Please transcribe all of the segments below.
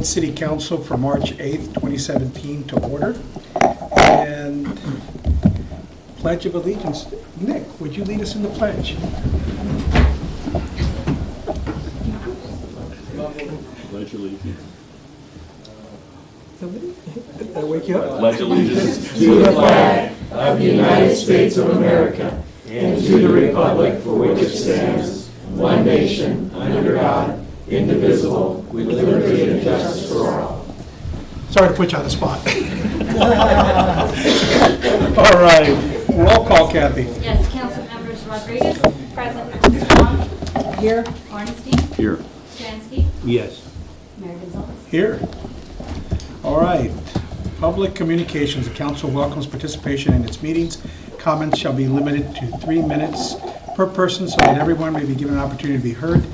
Willits City Council for March 8th, 2017 to order. And Pledge of Allegiance. Nick, would you lead us in the pledge? Pledge allegiance. Did I wake you up? Pledge allegiance to the flag of the United States of America and to the republic for which it stands, one nation, under God, indivisible, with liberty and justice for all. Sorry to put you on the spot. All right. Roll call, Kathy. Yes, Council members Rodriguez, present. Strong. Here. Ornstein. Here. Stransky. Yes. Mayor Gonzalez. Here. All right. Public communications. The council welcomes participation in its meetings. Comments shall be limited to 3 minutes per person so that everyone may be given an opportunity to be heard.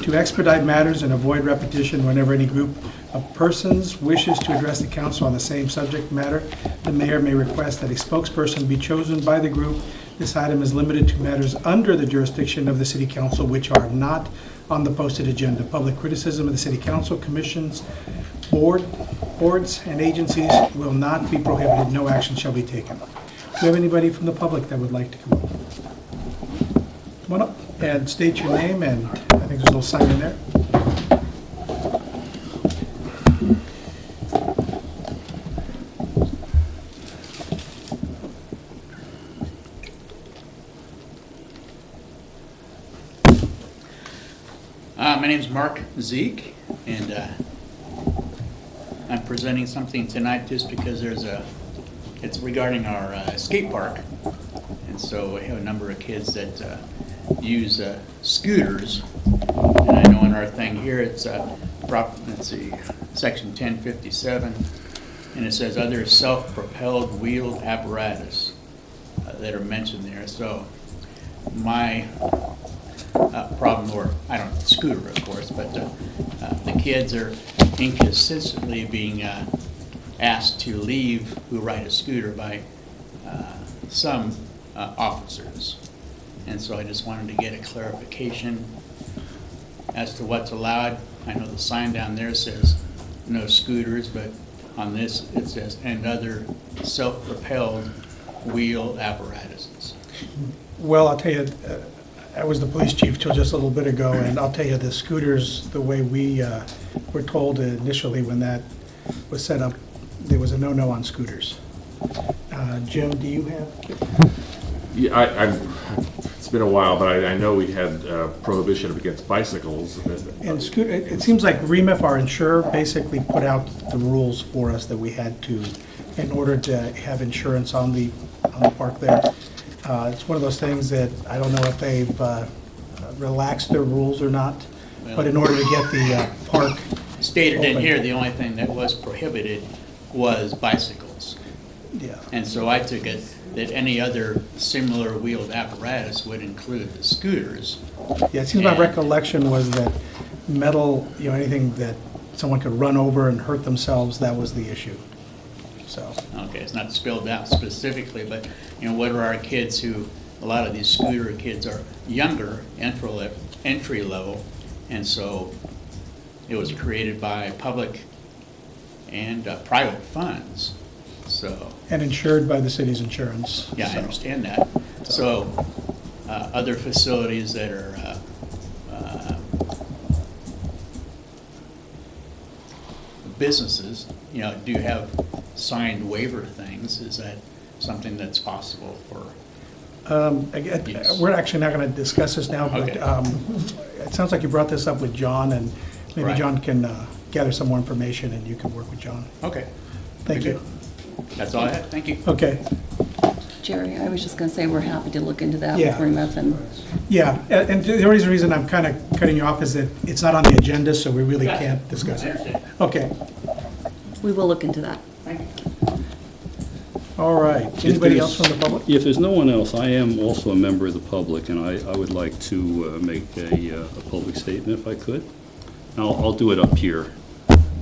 To expedite matters and avoid repetition whenever any group of persons wishes to address the council on the same subject matter, the mayor may request that a spokesperson be chosen by the group. This item is limited to matters under the jurisdiction of the city council which are not on the posted agenda. Public criticism of the city council, commissions, boards, and agencies will not be prohibited. No action shall be taken. Do you have anybody from the public that would like to come up? Come on up and state your name, and I think there's a little sign in there. My name's Mark Zeke, and I'm presenting something tonight just because it's regarding our skate park. And so we have a number of kids that use scooters. And I know in our thing here, it's let's see, section 1057, and it says other self-propelled wheeled apparatus that are mentioned there. So my problem, or I don't know, scooter of course, but the kids are inconsistently being asked to leave who ride a scooter by some officers. And so I just wanted to get a clarification as to what's allowed. I know the sign down there says no scooters, but on this it says and other self-propelled wheel apparatuses. Well, I'll tell you, I was the police chief till just a little bit ago, and I'll tell you the scooters, the way we were told initially when that was set up, there was a no-no on scooters. Jim, do you have? Yeah, it's been a while, but I know we had prohibition against bicycles. And scooter, it seems like REMIF, our insurer, basically put out the rules for us that we had to, in order to have insurance on the park there. It's one of those things that I don't know if they've relaxed their rules or not, but in order to get the park Stated open. in here, the only thing that was prohibited was bicycles. Yeah. And so I took it that any other similar wheeled apparatus would include the scooters. Yeah, it seems my recollection was that metal, anything that someone could run over and hurt themselves, that was the issue. So. Okay, it's not spelled out specifically, but what are our kids who, a lot of these scooter kids are younger, entry level, and so it was created by public and private funds. So. And insured by the city's insurance. Yeah, so. I understand that. So other facilities that are businesses, do have signed waiver things. Is that something that's possible for? Yes. We're actually not going to discuss this now, but Okay. It sounds like you brought this up with John, and maybe Right. John can gather some more information, and you can work with John. Okay. Thank Very you. good. That's all I have. Thank you. Okay. Jerry, I was just going to say we're happy to look into that Yeah. with REMIF and Yeah, and the only reason I'm kind of cutting you off is that it's not on the agenda, so we really can't discuss I it. understand. Okay. we will look into that. Thank you. All right. Anybody else from the public? If there's no one else, I am also a member of the public, and I would like to make a public statement if I could. I'll do it up here.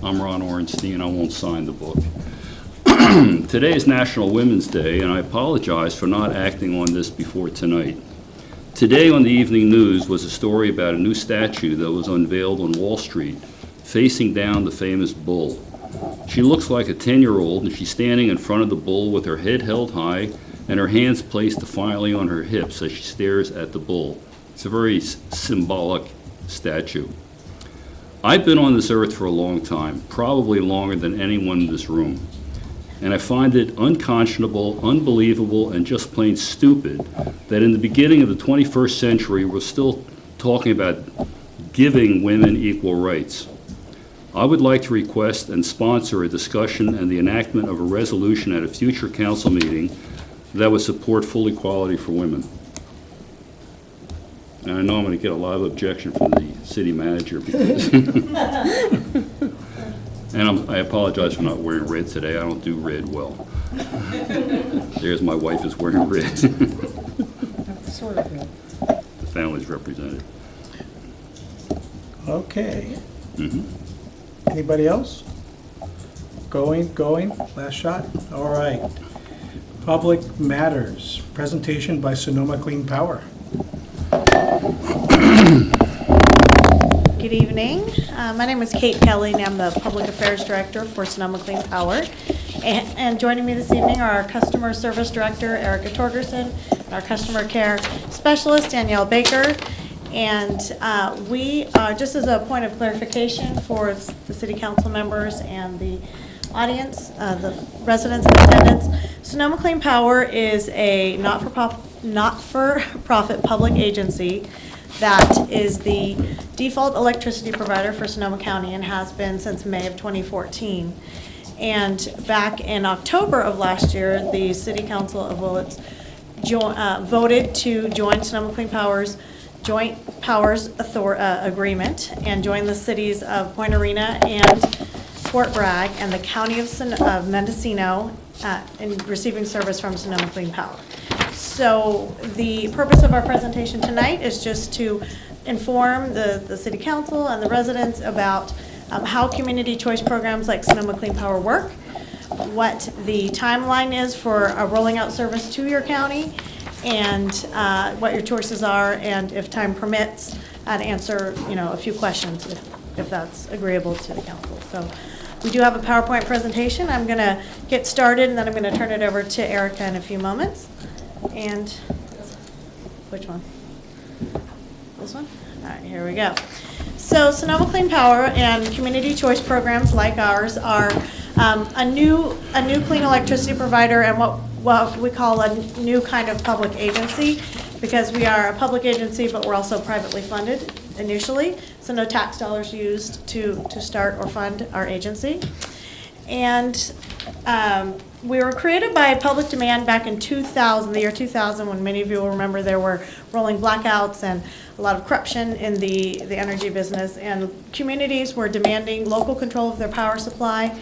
I'm Ron Ornstein. I won't sign the book. Today is National Women's Day, and I apologize for not acting on this before tonight. Today on the evening news was a story about a new statue that was unveiled on Wall Street facing down the famous bull. She looks like a 10-year-old, and she's standing in front of the bull with her head held high and her hands placed defiantly on her hips as she stares at the bull. It's a very symbolic statue. I've been on this earth for a long time, probably longer than anyone in this room. And I find it unconscionable, unbelievable, and just plain stupid that in the beginning of the 21st century, we're still talking about giving women equal rights. I would like to request and sponsor a discussion and the enactment of a resolution at a future council meeting that would support full equality for women. And I know I'm going to get a lot of objection from the city manager because and I apologize for not wearing red today. I don't do red well. There's my wife is wearing red. Sort of red. The family's represented. Okay. Anybody else? Going, last shot? All right. Public matters, presentation by Sonoma Clean Power. Good evening. My name is Kate Kelly, and I'm the Public Affairs Director for Sonoma Clean Power. And joining me this evening are our Customer Service Director, Erica Torgerson, and our Customer Care Specialist, Danielle Baker. And we, just as a point of clarification for the City Council members and the audience, the residents in attendance, Sonoma Clean Power is a not-for-profit public agency that is the default electricity provider for Sonoma County and has been since May of 2014. And back in October of last year, the City Council of Willits voted to join Sonoma Clean Power's Joint Powers Agreement and join the cities of Point Arena and Fort Bragg and the County of Mendocino in receiving service from Sonoma Clean Power. So the purpose of our presentation tonight is just to inform the City Council and the residents about how community choice programs like Sonoma Clean Power work, what the timeline is for rolling out service to your county, and what your choices are, and if time permits, and answer a few questions if that's agreeable to the council. So we do have a PowerPoint presentation. I'm going to get started, and then I'm going to turn it over to Erica in a few moments. And which one? This one? All right, here we go. So Sonoma Clean Power and community choice programs like ours are a new clean electricity provider and what we call a new kind of public agency, because we are a public agency, but we're also privately funded initially, so no tax dollars used to start or fund our agency. And we were created by public demand back in 2000, the year 2000, when many of you will remember there were rolling blackouts and a lot of corruption in the energy business, and communities were demanding local control of their power supply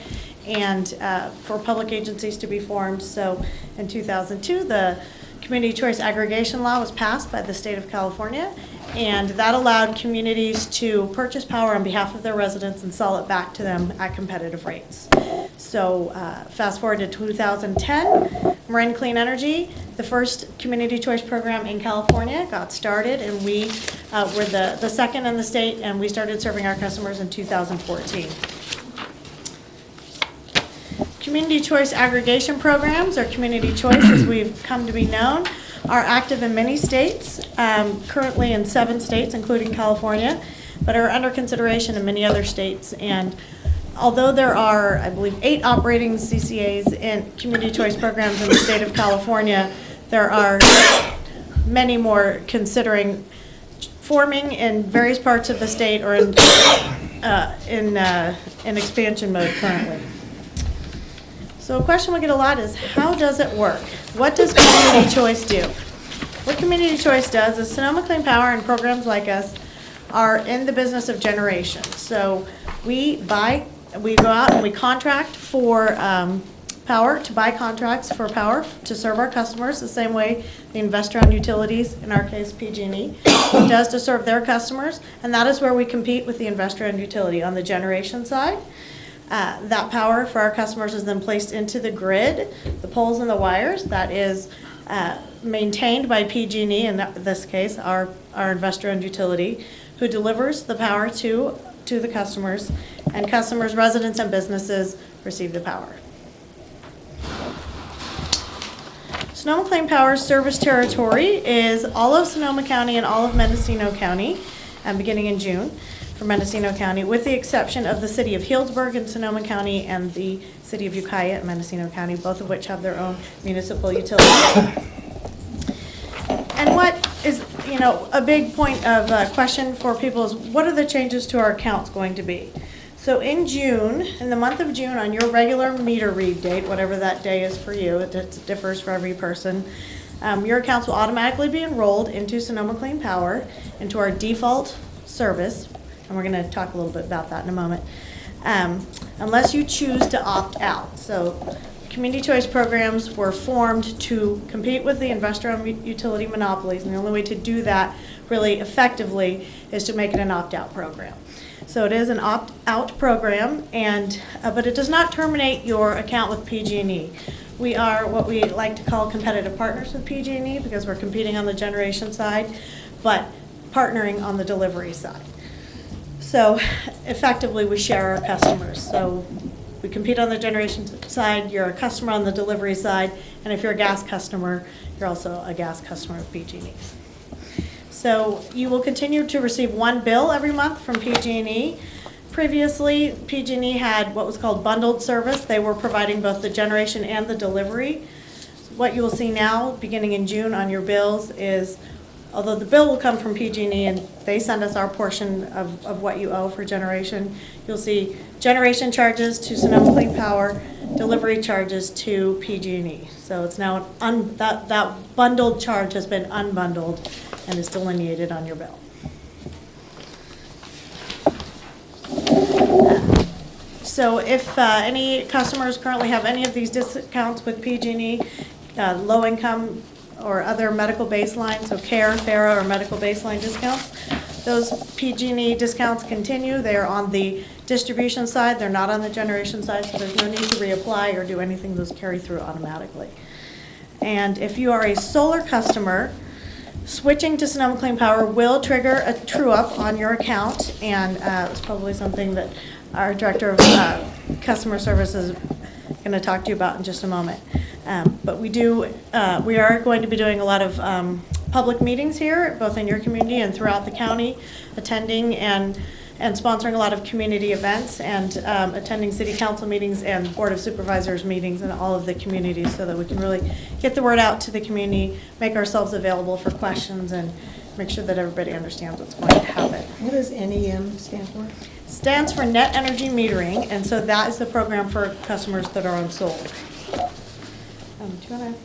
and for public agencies to be formed. So in 2002, the Community Choice Aggregation Law was passed by the state of California, and that allowed communities to purchase power on behalf of their residents and sell it back to them at competitive rates. So fast forward to 2010, Marin Clean Energy, the first community choice program in California, got started, and we were the second in the state, and we started serving our customers in 2014. Community choice aggregation programs, or community choice as we've come to be known, are active in many states, currently in 7 states, including California, but are under consideration in many other states. And although there are, I believe, 8 operating CCAs in community choice programs in the state of California, there are many more considering forming in various parts of the state or in expansion mode currently. So a question we get a lot is, how does it work? What does community choice do? What community choice does is Sonoma Clean Power and programs like us are in the business of generation. So we go out and we contract for power, to buy contracts for power to serve our customers the same way the investor-owned utilities, in our case PG&E, does to serve their customers. And that is where we compete with the investor-owned utility on the generation side. That power for our customers is then placed into the grid, the poles and the wires, that is maintained by PG&E, in this case our investor-owned utility, who delivers the power to the customers, and customers, residents, and businesses receive the power. Sonoma Clean Power's service territory is all of Sonoma County and all of Mendocino County, beginning in June for Mendocino County, with the exception of the city of Healdsburg in Sonoma County and the city of Ukiah in Mendocino County, both of which have their own municipal utilities. And what is, a big point of question for people is, what are the changes to our accounts going to be? So in June, in the month of June, on your regular meter read date, whatever that day is for you, it differs for every person, your accounts will automatically be enrolled into Sonoma Clean Power, into our default service, and we're going to talk a little bit about that in a moment, unless you choose to opt out. So community choice programs were formed to compete with the investor-owned utility monopolies, and the only way to do that really effectively is to make it an opt-out program. So it is an opt-out program, and but it does not terminate your account with PG&E. We are what we like to call competitive partners with PG&E because we're competing on the generation side, but partnering on the delivery side. So effectively, we share our customers. So we compete on the generation side, you're a customer on the delivery side, and if you're a gas customer, you're also a gas customer of PG&E. So you will continue to receive one bill every month from PG&E. Previously, PG&E had what was called bundled service. They were providing both the generation and the delivery. What you will see now, beginning in June on your bills, is although the bill will come from PG&E and they send us our portion of what you owe for generation, you'll see generation charges to Sonoma Clean Power, delivery charges to PG&E. So it's now that bundled charge has been unbundled and is delineated on your bill. So if any customers currently have any of these discounts with PG&E, low income or other medical baseline, so CARE, FARA, or medical baseline discounts, those PG&E discounts continue. They are on the distribution side. They're not on the generation side, so there's no need to reapply or do anything. Those carry through automatically. And if you are a solar customer, switching to Sonoma Clean Power will trigger a true-up on your account, and it's probably something that our Director of Customer Service is going to talk to you about in just a moment. But we are going to be doing a lot of public meetings here, both in your community and throughout the county, attending and sponsoring a lot of community events and attending city council meetings and board of supervisors meetings in all of the communities so that we can really get the word out to the community, make ourselves available for questions, and make sure that everybody understands what's going to happen. What does NEM stand for? Stands for Net Energy Metering, and so that is the program for customers that are on solar. Do you want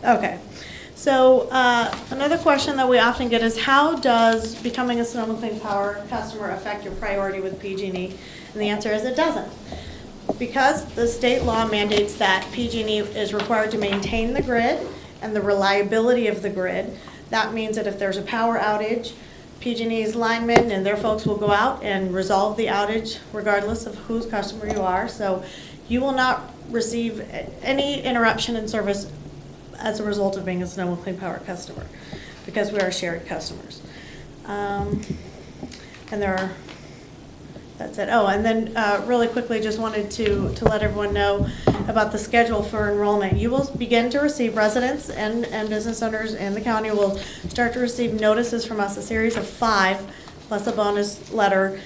to? Okay. So another question that we often get is, how does becoming a Sonoma Clean Power customer affect your priority with PG&E? And the answer is it doesn't. Because the state law mandates that PG&E is required to maintain the grid and the reliability of the grid, that means that if there's a power outage, PG&E's linemen and their folks will go out and resolve the outage regardless of whose customer you are. So you will not receive any interruption in service as a result of being a Sonoma Clean Power customer, because we are shared customers. And that's it. Oh, and then really quickly, just wanted to let everyone know about the schedule for enrollment. You will begin to receive, residents and business owners in the county will start to receive notices from us, a series of 5, plus a bonus letter,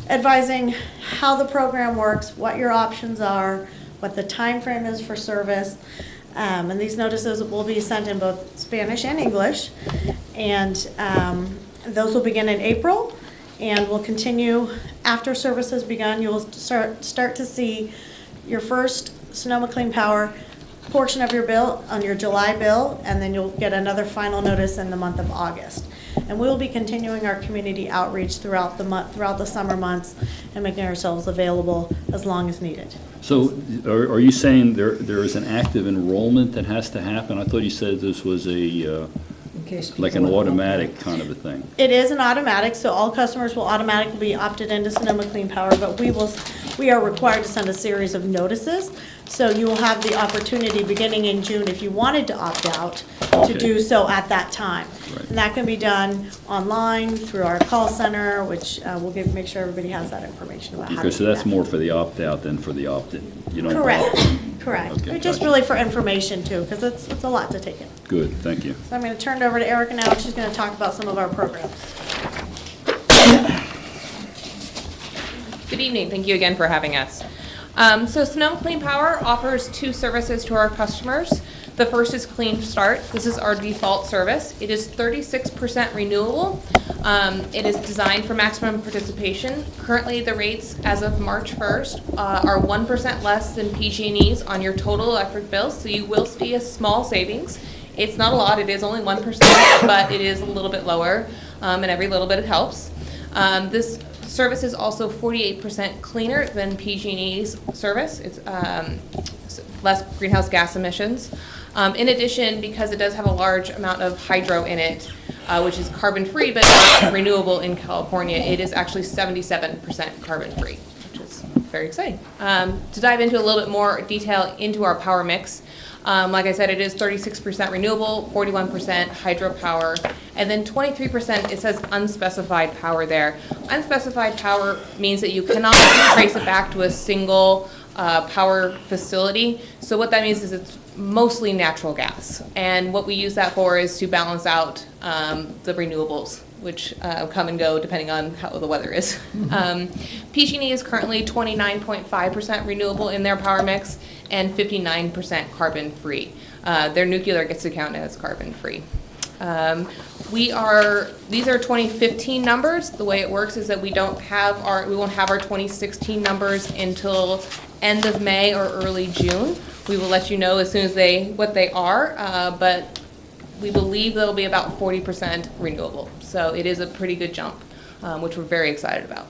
advising how the program works, what your options are, what the time frame is for service. And these notices will be sent in both Spanish and English, and those will begin in April and will continue after service has begun. You will start to see your first Sonoma Clean Power portion of your bill on your July bill, and then you'll get another final notice in the month of August. And we will be continuing our community outreach throughout the summer months and making ourselves available as long as needed. So are you saying there is an active enrollment that has to happen? I thought you said this was like an automatic kind of a thing. It is an automatic, so all customers will automatically be opted into Sonoma Clean Power, but we are required to send a series of notices. So you will have the opportunity beginning in June, if you wanted to opt out, to Okay. do so at that time. Right. And that can be done online through our call center, which we'll make sure everybody has that information about how to Okay, do so that's that. more for the opt-out than for the opt-in. You don't Correct, opt in. correct. Okay, But just gotcha. really for information too, because it's a lot to take in. Good, thank you. So I'm going to turn it over to Erica now. She's going to talk about some of our programs. Good evening. Thank you again for having us. So Sonoma Clean Power offers 2 services to our customers. The first is Clean Start. This is our default service. It is 36% renewable. It is designed for maximum participation. Currently, the rates as of March 1st are 1% less than PG&E's on your total electric bill, so you will see a small savings. It's not a lot. It is only 1%, but it is a little bit lower, and every little bit helps. This service is also 48% cleaner than PG&E's service. It's less greenhouse gas emissions. In addition, because it does have a large amount of hydro in it, which is carbon-free but not renewable in California, it is actually 77% carbon-free, which is very exciting. To dive into a little bit more detail into our power mix, like I said, it is 36% renewable, 41% hydropower, and then 23%, it says unspecified power there. Unspecified power means that you cannot trace it back to a single power facility. So what that means is it's mostly natural gas. And what we use that for is to balance out the renewables, which come and go depending on how the weather is. PG&E is currently 29.5% renewable in their power mix and 59% carbon-free. Their nuclear gets to count as carbon-free. These are 2015 numbers. The way it works is that we won't have our 2016 numbers until end of May or early June. We will let you know as soon as what they are, but we believe they'll be about 40% renewable. So it is a pretty good jump, which we're very excited about.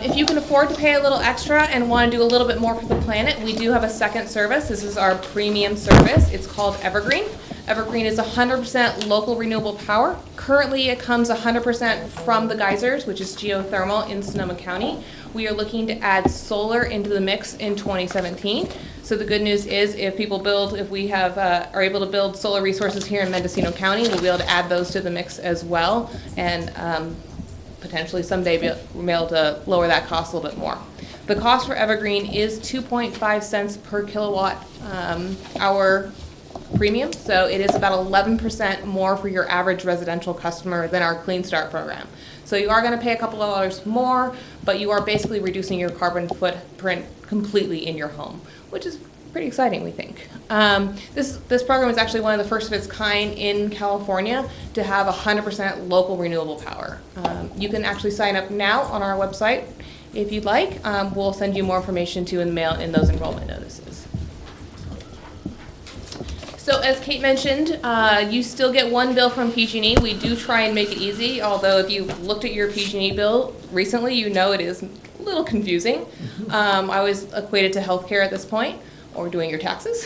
If you can afford to pay a little extra and want to do a little bit more for the planet, we do have a second service. This is our premium service. It's called Evergreen. Evergreen is 100% local renewable power. Currently, it comes 100% from the geysers, which is geothermal in Sonoma County. We are looking to add solar into the mix in 2017. So the good news is if we are able to build solar resources here in Mendocino County, we'll be able to add those to the mix as well. And potentially someday be able to lower that cost a little bit more. The cost for Evergreen is 2.5 cents per kilowatt hour premium, so it is about 11% more for your average residential customer than our Clean Start program. So you are going to pay a couple of dollars more, but you are basically reducing your carbon footprint completely in your home, which is pretty exciting, we think. This program is actually one of the first of its kind in California to have 100% local renewable power. You can actually sign up now on our website if you'd like. We'll send you more information too in the mail in those enrollment notices. So as Kate mentioned, you still get one bill from PG&E. We do try and make it easy, although if you've looked at your PG&E bill recently, you know it is a little confusing. I always equate it to healthcare at this point, or doing your taxes.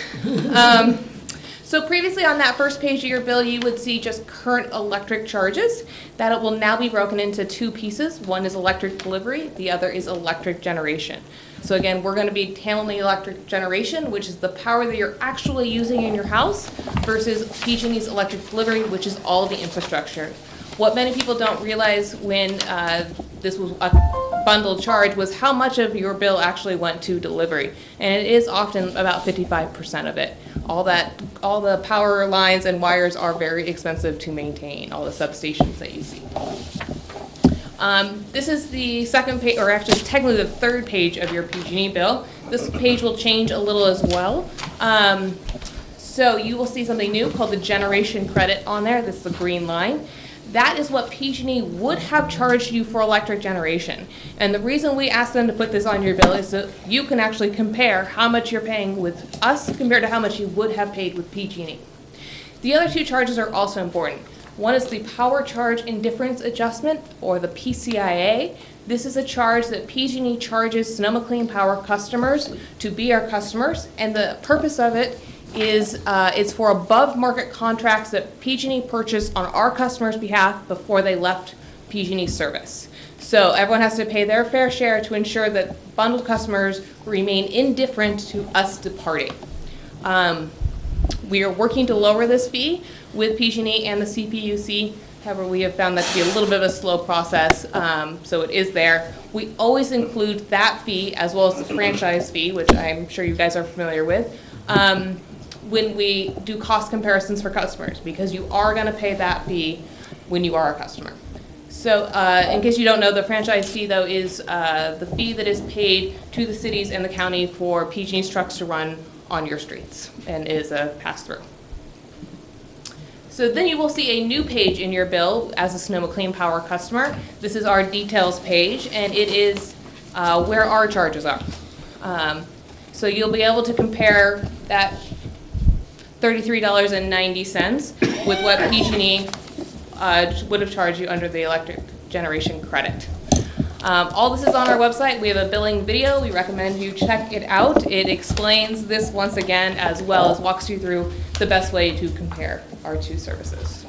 So previously on that first page of your bill, you would see just current electric charges. That it will now be broken into 2 pieces. One is electric delivery, the other is electric generation. So again, we're going to be handling electric generation, which is the power that you're actually using in your house, versus PG&E's electric delivery, which is all the infrastructure. What many people don't realize when this was a bundled charge was how much of your bill actually went to delivery. And it is often about 55% of it. All the power lines and wires are very expensive to maintain, all the substations that you see. This is the second page, or actually technically the third page of your PG&E bill. This page will change a little as well. So you will see something new called the generation credit on there. This is the green line. That is what PG&E would have charged you for electric generation. And the reason we asked them to put this on your bill is so you can actually compare how much you're paying with us compared to how much you would have paid with PG&E. The other 2 charges are also important. One is the Power Charge Indifference Adjustment, or the PCIA. This is a charge that PG&E charges Sonoma Clean Power customers to be our customers, and the purpose of it is it's for above market contracts that PG&E purchased on our customers' behalf before they left PG&E service. So everyone has to pay their fair share to ensure that bundled customers remain indifferent to us departing. We are working to lower this fee with PG&E and the CPUC. However, we have found that to be a little bit of a slow process, so it is there. We always include that fee as well as the franchise fee, which I'm sure you guys are familiar with, when we do cost comparisons for customers, because you are going to pay that fee when you are a customer. So in case you don't know, the franchise fee, though, is the fee that is paid to the cities and the county for PG&E's trucks to run on your streets, and is a pass-through. So then you will see a new page in your bill as a Sonoma Clean Power customer. This is our details page, and it is where our charges are. So you'll be able to compare that $33.90 with what PG&E would have charged you under the electric generation credit. All this is on our website. We have a billing video. We recommend you check it out. It explains this once again, as well as walks you through the best way to compare our two services.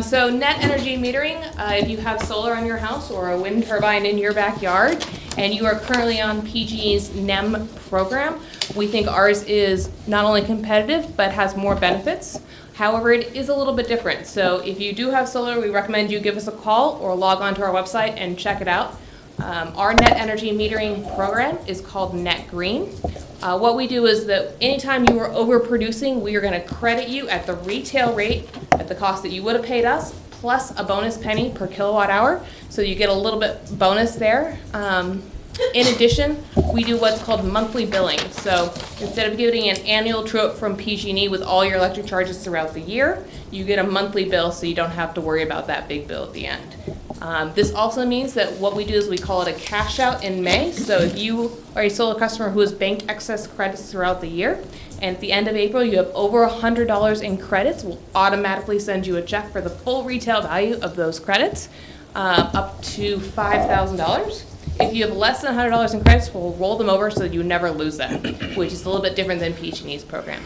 So net energy metering, if you have solar on your house or a wind turbine in your backyard, and you are currently on PG&E's NEM program, we think ours is not only competitive, but has more benefits. However, it is a little bit different. So if you do have solar, we recommend you give us a call or log on to our website and check it out. Our net energy metering program is called Net Green. What we do is that anytime you are overproducing, we are going to credit you at the retail rate at the cost that you would have paid us, plus a bonus penny per kilowatt hour. So you get a little bit bonus there. In addition, we do what's called monthly billing. So instead of getting an annual true-up from PG&E with all your electric charges throughout the year, you get a monthly bill, so you don't have to worry about that big bill at the end. This also means that what we do is we call it a cash out in May. So if you are a solar customer who has banked excess credits throughout the year, and at the end of April you have over $100 in credits, we'll automatically send you a check for the full retail value of those credits, up to $5,000. If you have less than $100 in credits, we'll roll them over so that you never lose them, which is a little bit different than PG&E's program.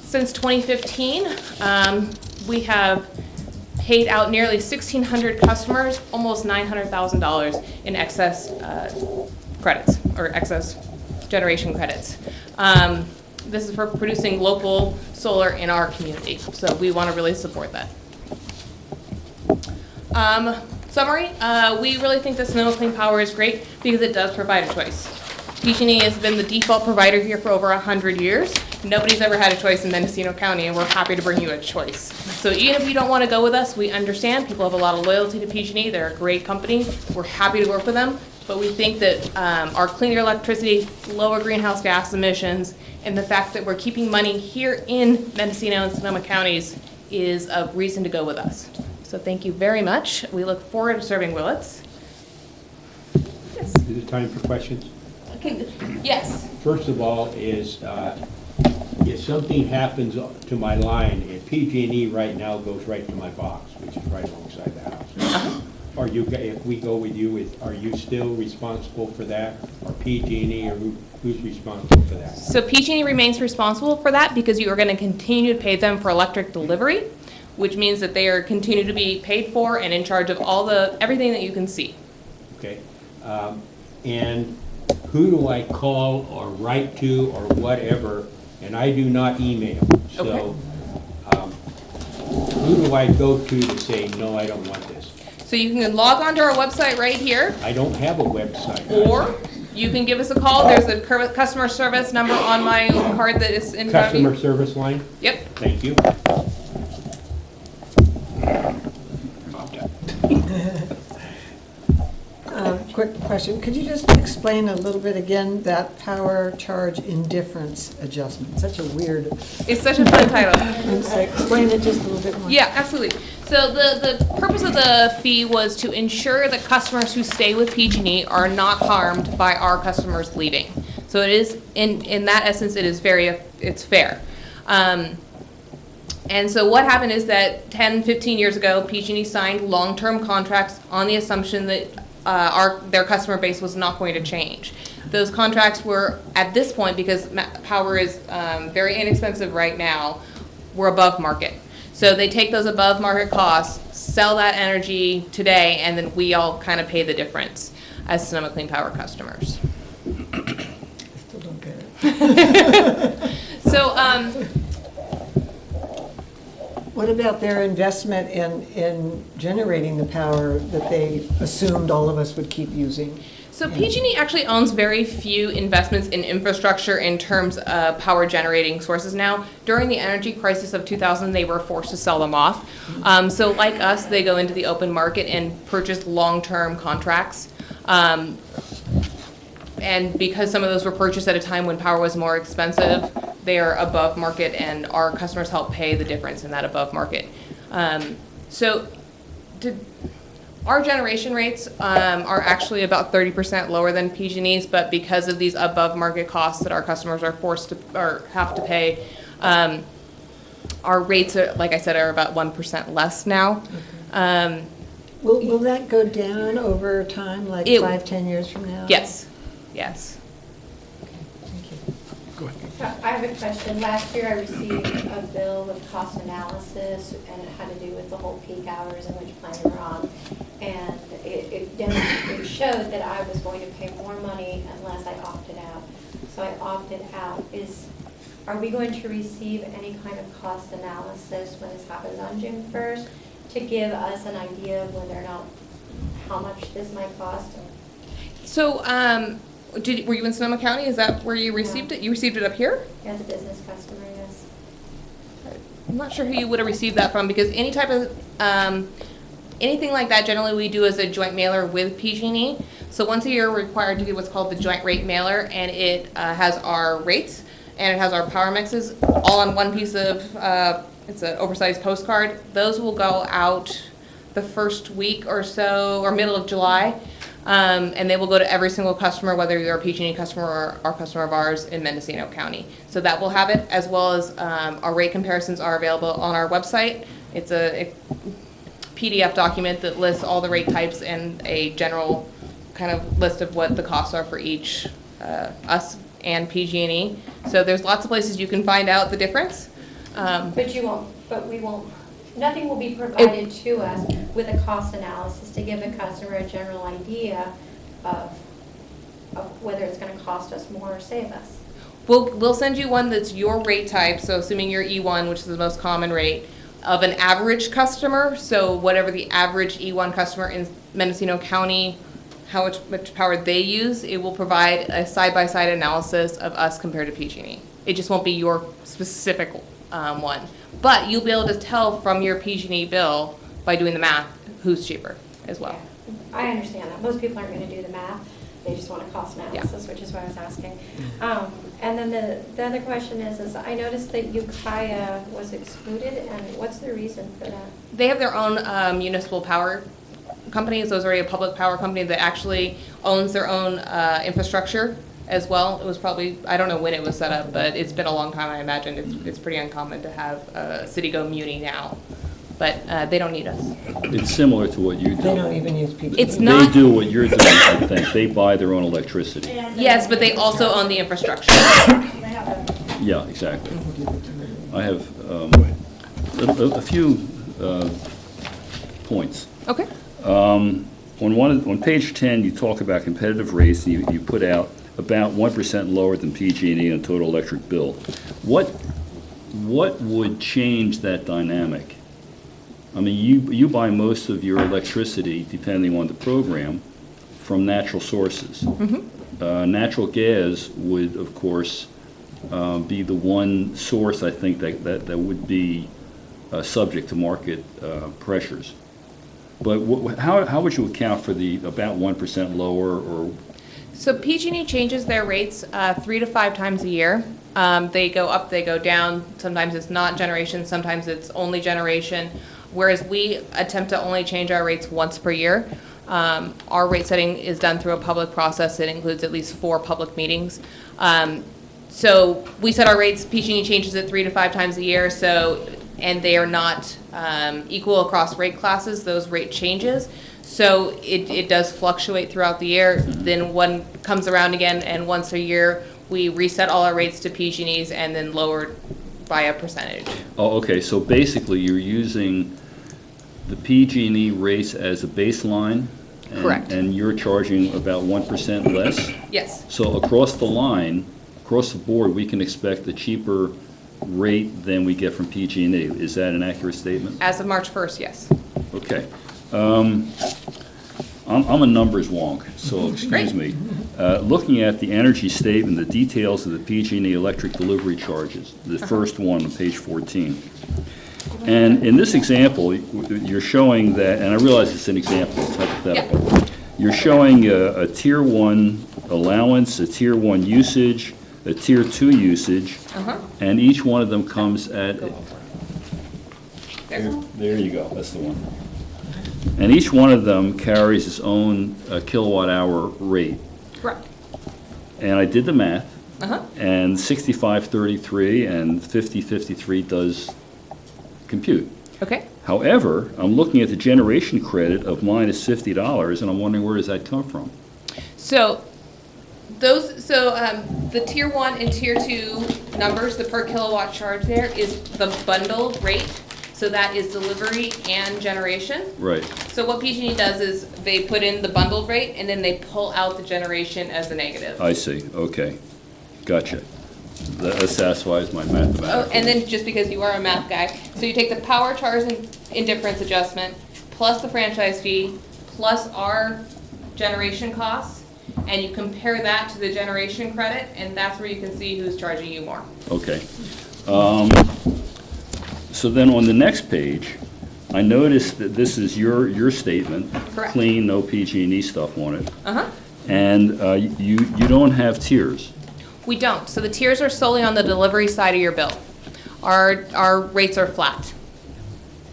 Since 2015, we have paid out nearly 1,600 customers, almost $900,000 in excess credits, or excess generation credits. This is for producing local solar in our community, so we want to really support that. Summary, we really think that Sonoma Clean Power is great because it does provide a choice. PG&E has been the default provider here for over 100 years. Nobody's ever had a choice in Mendocino County, and we're happy to bring you a choice. So even if you don't want to go with us, we understand. People have a lot of loyalty to PG&E. They're a great company. We're happy to work with them. But we think that our cleaner electricity, lower greenhouse gas emissions, and the fact that we're keeping money here in Mendocino and Sonoma counties is a reason to go with us. So thank you very much. We look forward to serving Willits. Yes. Is it time for questions? Okay. Yes. First of all, is if something happens to my line, if PG&E right now goes right to my box, which is right alongside the house, are you? If we go with you, are you still responsible for that, or PG&E, or who's responsible for that? So PG&E remains responsible for that because you are going to continue to pay them for electric delivery, which means that they are continue to be paid for and in charge of everything that you can see. Okay, and who do I call or write to or whatever? And I do not email. So okay. Who do I go to say, no, I don't want this? So you can log on to our website right here. I don't have a website. Or you can give us a call. There's a customer service number on my card that is in front of you. Customer service line? Yep. Thank you. Quick question. Could you just explain a little bit again that power charge indifference adjustment? Such a weird. It's such a fun title. Explain it just a little bit more. Yeah, absolutely. So the purpose of the fee was to ensure that customers who stay with PG&E are not harmed by our customers leaving. So it is, in that essence, it's fair. And so what happened is that 10, 15 years ago, PG&E signed long-term contracts on the assumption that their customer base was not going to change. Those contracts were, at this point, because power is very inexpensive right now, were above market. So they take those above market costs, sell that energy today, and then we all kind of pay the difference as Sonoma Clean Power customers. I still don't get it. So, What about their investment in generating the power that they assumed all of us would keep using? So PG&E actually owns very few investments in infrastructure in terms of power generating sources now. During the energy crisis of 2000, they were forced to sell them off. So like us, they go into the open market and purchase long-term contracts. And because some of those were purchased at a time when power was more expensive, they are above market, and our customers help pay the difference in that above market. Our generation rates are actually about 30% lower than PG&E's, but because of these above market costs that our customers are forced to or have to pay, our rates are, like I said, are about 1% less now. Will that go down over time, like 5-10 years from now? Yes. Yes. I have a question. Last year I received a bill with cost analysis, and it had to do with the whole peak hours and which plan you're on. And it showed that I was going to pay more money unless I opted out. So I opted out. Are we going to receive any kind of cost analysis when this happens on June 1st to give us an idea of whether or not how much this might cost? So, were you in Sonoma County? Is that where you received it? You received it up here? As a business customer, yes. I'm not sure who you would have received that from, because any type of, anything like that, generally we do as a joint mailer with PG&E. So once a year, we're required to do what's called the joint rate mailer, and it has our rates, and it has our power mixes, all on one piece of, it's an oversized postcard. Those will go out the first week or so, or middle of July. And they will go to every single customer, whether you're a PG&E customer or a customer of ours in Mendocino County. So that will have it, as well as our rate comparisons are available on our website. It's a PDF document that lists all the rate types and a general kind of list of what the costs are for each, us and PG&E. So there's lots of places you can find out the difference. But we won't. Nothing will be provided to us with a cost analysis to give the customer a general idea of whether it's going to cost us more or save us. We'll send you one that's your rate type, so assuming you're E1, which is the most common rate, of an average customer, so whatever the average E1 customer in Mendocino County, how much power they use, it will provide a side-by-side analysis of us compared to PG&E. It just won't be your specific one. But you'll be able to tell from your PG&E bill by doing the math who's cheaper as well. Yeah, I understand that. Most people aren't going to do the math. They just want a cost analysis, which is why I was asking. And then the other question is I noticed that Ukiah was excluded, and what's the reason for that? They have their own municipal power companies. Those are a public power company that actually owns their own infrastructure as well. It was probably, I don't know when it was set up, but it's been a long time. I imagine it's pretty uncommon to have a city go muni now, but they don't need us. It's similar to what you do. They don't even use people. It's not. They do what you're doing, I think. They buy their own electricity. Yes, but they also own the infrastructure. Yeah, exactly. I have a few points. Okay. On page 10, you talk about competitive rates, and you put out about 1% lower than PG&E on total electric bill. What would change that dynamic? I mean, you buy most of your electricity, depending on the program, from natural sources. Mm-hmm. Natural gas would, of course, be the one source, I think, that would be subject to market pressures. But how would you account for the about 1% lower or? So PG&E changes their rates 3 to 5 times a year. They go up, they go down. Sometimes it's not generation, sometimes it's only generation. Whereas we attempt to only change our rates once per year. Our rate setting is done through a public process. It includes at least 4 public meetings. So we set our rates, PG&E changes it 3 to 5 times a year. And they are not equal across rate classes, those rate changes. So it does fluctuate throughout the year. Then one comes around again, and once a year, we reset all our rates to PG&E's and then lowered by a percentage. Oh, okay, so basically you're using the PG&E rates as a baseline? Correct. And you're charging about 1% less? Yes. So across the line, across the board, we can expect a cheaper rate than we get from PG&E. Is that an accurate statement? As of March 1st, yes. Okay. I'm a numbers wonk, so excuse me. Looking at the energy statement, the details of the PG&E electric delivery charges, the first one on page 14. And in this example, you're showing that, and I realize it's an example, it's hypothetical. Yeah. You're showing a Tier 1 allowance, a Tier 1 usage, a Tier 2 usage, and each one of them comes at, there you go, that's the one. And each one of them carries its own kilowatt hour rate. Correct. And I did the math, and 6533 and 5053 does compute. Okay. However, I'm looking at the generation credit of minus $50, and I'm wondering where does that come from? So the Tier 1 and Tier 2 numbers, the per kilowatt charge there is the bundled rate. So that is delivery and generation. Right. So what PG&E does is they put in the bundled rate and then they pull out the generation as the negative. I see. Okay. Gotcha. That satisfies my mathematical. Oh, and then just because you are a math guy, so you take the power charge and difference adjustment plus the franchise fee plus our generation costs, and you compare that to the generation credit, and that's where you can see who's charging you more. Okay. So then on the next page, I noticed that this is your statement. Correct. Clean, no PG&E stuff on it. Uh-huh. And you don't have tiers. We don't. So the tiers are solely on the delivery side of your bill. Our rates are flat.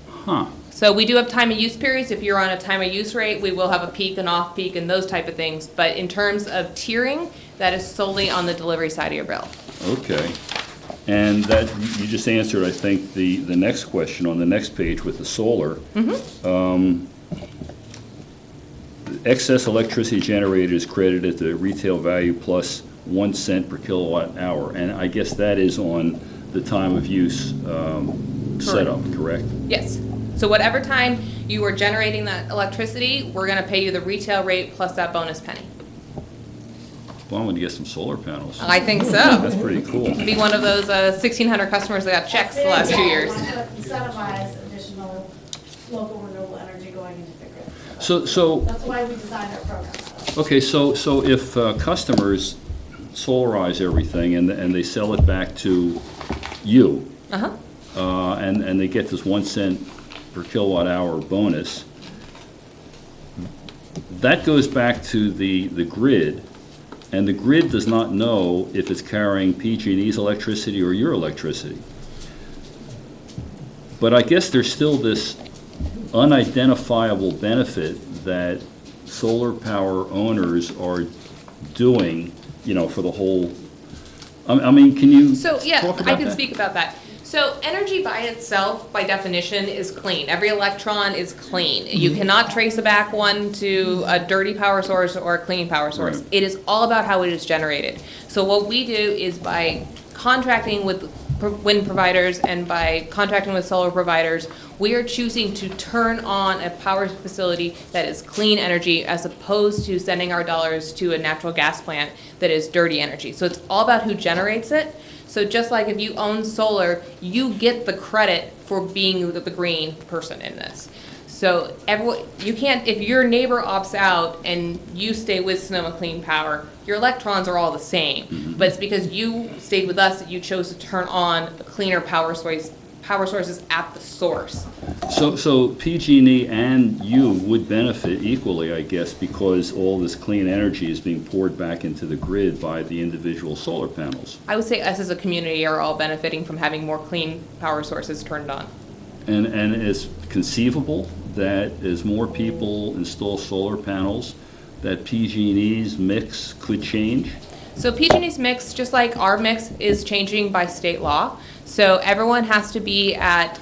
Huh. So we do have time of use periods. If you're on a time of use rate, we will have a peak and off peak and those type of things. But in terms of tiering, that is solely on the delivery side of your bill. Okay. And that, you just answered, I think, the next question on the next page with the solar. Excess electricity generated is credited at the retail value plus 1 cent per kilowatt hour. And I guess that is on the time of use setup, correct? Yes. So whatever time you are generating that electricity, we're going to pay you the retail rate plus that bonus penny. Well, I'm going to get some solar panels. I think so. That's pretty cool. Be one of those 1,600 customers that got checks the last 2 years. Incentivize additional local renewable energy going into the grid. So That's why we designed our program. okay, so if customers solarize everything and they sell it back to you, and they get this 1 cent per kilowatt hour bonus, that goes back to the grid, and the grid does not know if it's carrying PG&E's electricity or your electricity. But I guess there's still this unidentifiable benefit that solar power owners are doing, for the whole, I mean, can you So, yeah, talk about I can that? speak about that. So energy by itself, by definition, is clean. Every electron is clean. You cannot trace a back one to a dirty power source or a clean power source. Right. It is all about how it is generated. So what we do is by contracting with wind providers and by contracting with solar providers, we are choosing to turn on a power facility that is clean energy as opposed to sending our dollars to a natural gas plant that is dirty energy. So it's all about who generates it. So just like if you own solar, you get the credit for being the green person in this. So you can't, if your neighbor opts out and you stay with Sonoma Clean Power, your electrons are all the same. But it's because you stayed with us that you chose to turn on a cleaner power sources at the source. So PG&E and you would benefit equally, I guess, because all this clean energy is being poured back into the grid by the individual solar panels. I would say us as a community are all benefiting from having more clean power sources turned on. And it's conceivable that as more people install solar panels, that PG&E's mix could change? So PG&E's mix, just like our mix, is changing by state law. So everyone has to be at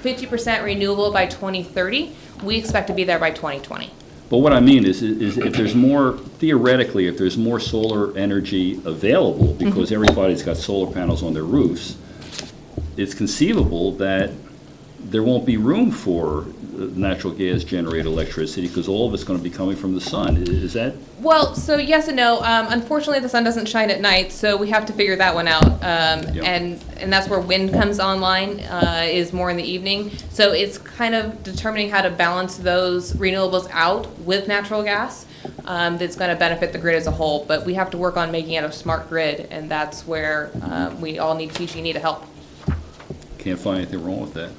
50% renewable by 2030. We expect to be there by 2020. But what I mean is if there's more, theoretically, if there's more solar energy available, because everybody's got solar panels on their roofs, it's conceivable that there won't be room for natural gas generated electricity because all of it's going to be coming from the sun. Is that? Well, so yes and no. Unfortunately, the sun doesn't shine at night, so we have to figure that one out. And that's where wind comes online, is more in the evening. So it's kind of determining how to balance those renewables out with natural gas. That's going to benefit the grid as a whole. But we have to work on making it a smart grid, and that's where we all need PG&E to help. Can't find anything wrong with that.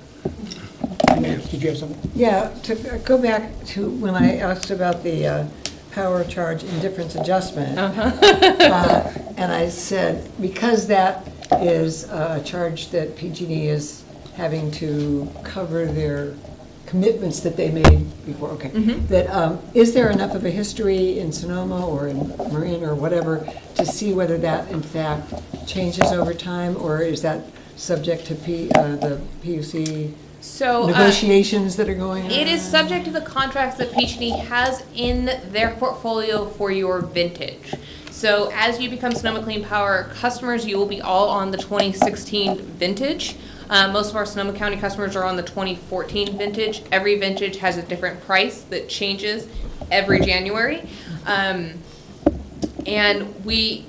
Did you have something? Yeah, to go back to when I asked about the power charge indifference adjustment. And I said, because that is a charge that PG&E is having to cover their commitments that they made before, okay. That, is there enough of a history in Sonoma or in Marin or whatever to see whether that in fact changes over time, or is that subject to the PUC negotiations that are going on? It is subject to the contracts that PG&E has in their portfolio for your vintage. So as you become Sonoma Clean Power customers, you will be all on the 2016 vintage. Most of our Sonoma County customers are on the 2014 vintage. Every vintage has a different price that changes every January. And we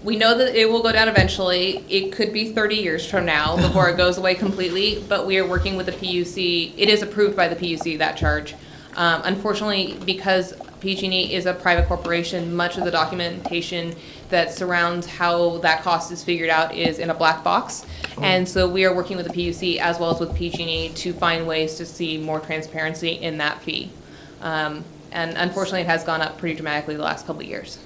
know that it will go down eventually. It could be 30 years from now before it goes away completely, but we are working with the PUC. It is approved by the PUC, that charge. Unfortunately, because PG&E is a private corporation, much of the documentation that surrounds how that cost is figured out is in a black box. And so we are working with the PUC as well as with PG&E to find ways to see more transparency in that fee. And unfortunately, it has gone up pretty dramatically the last couple of years.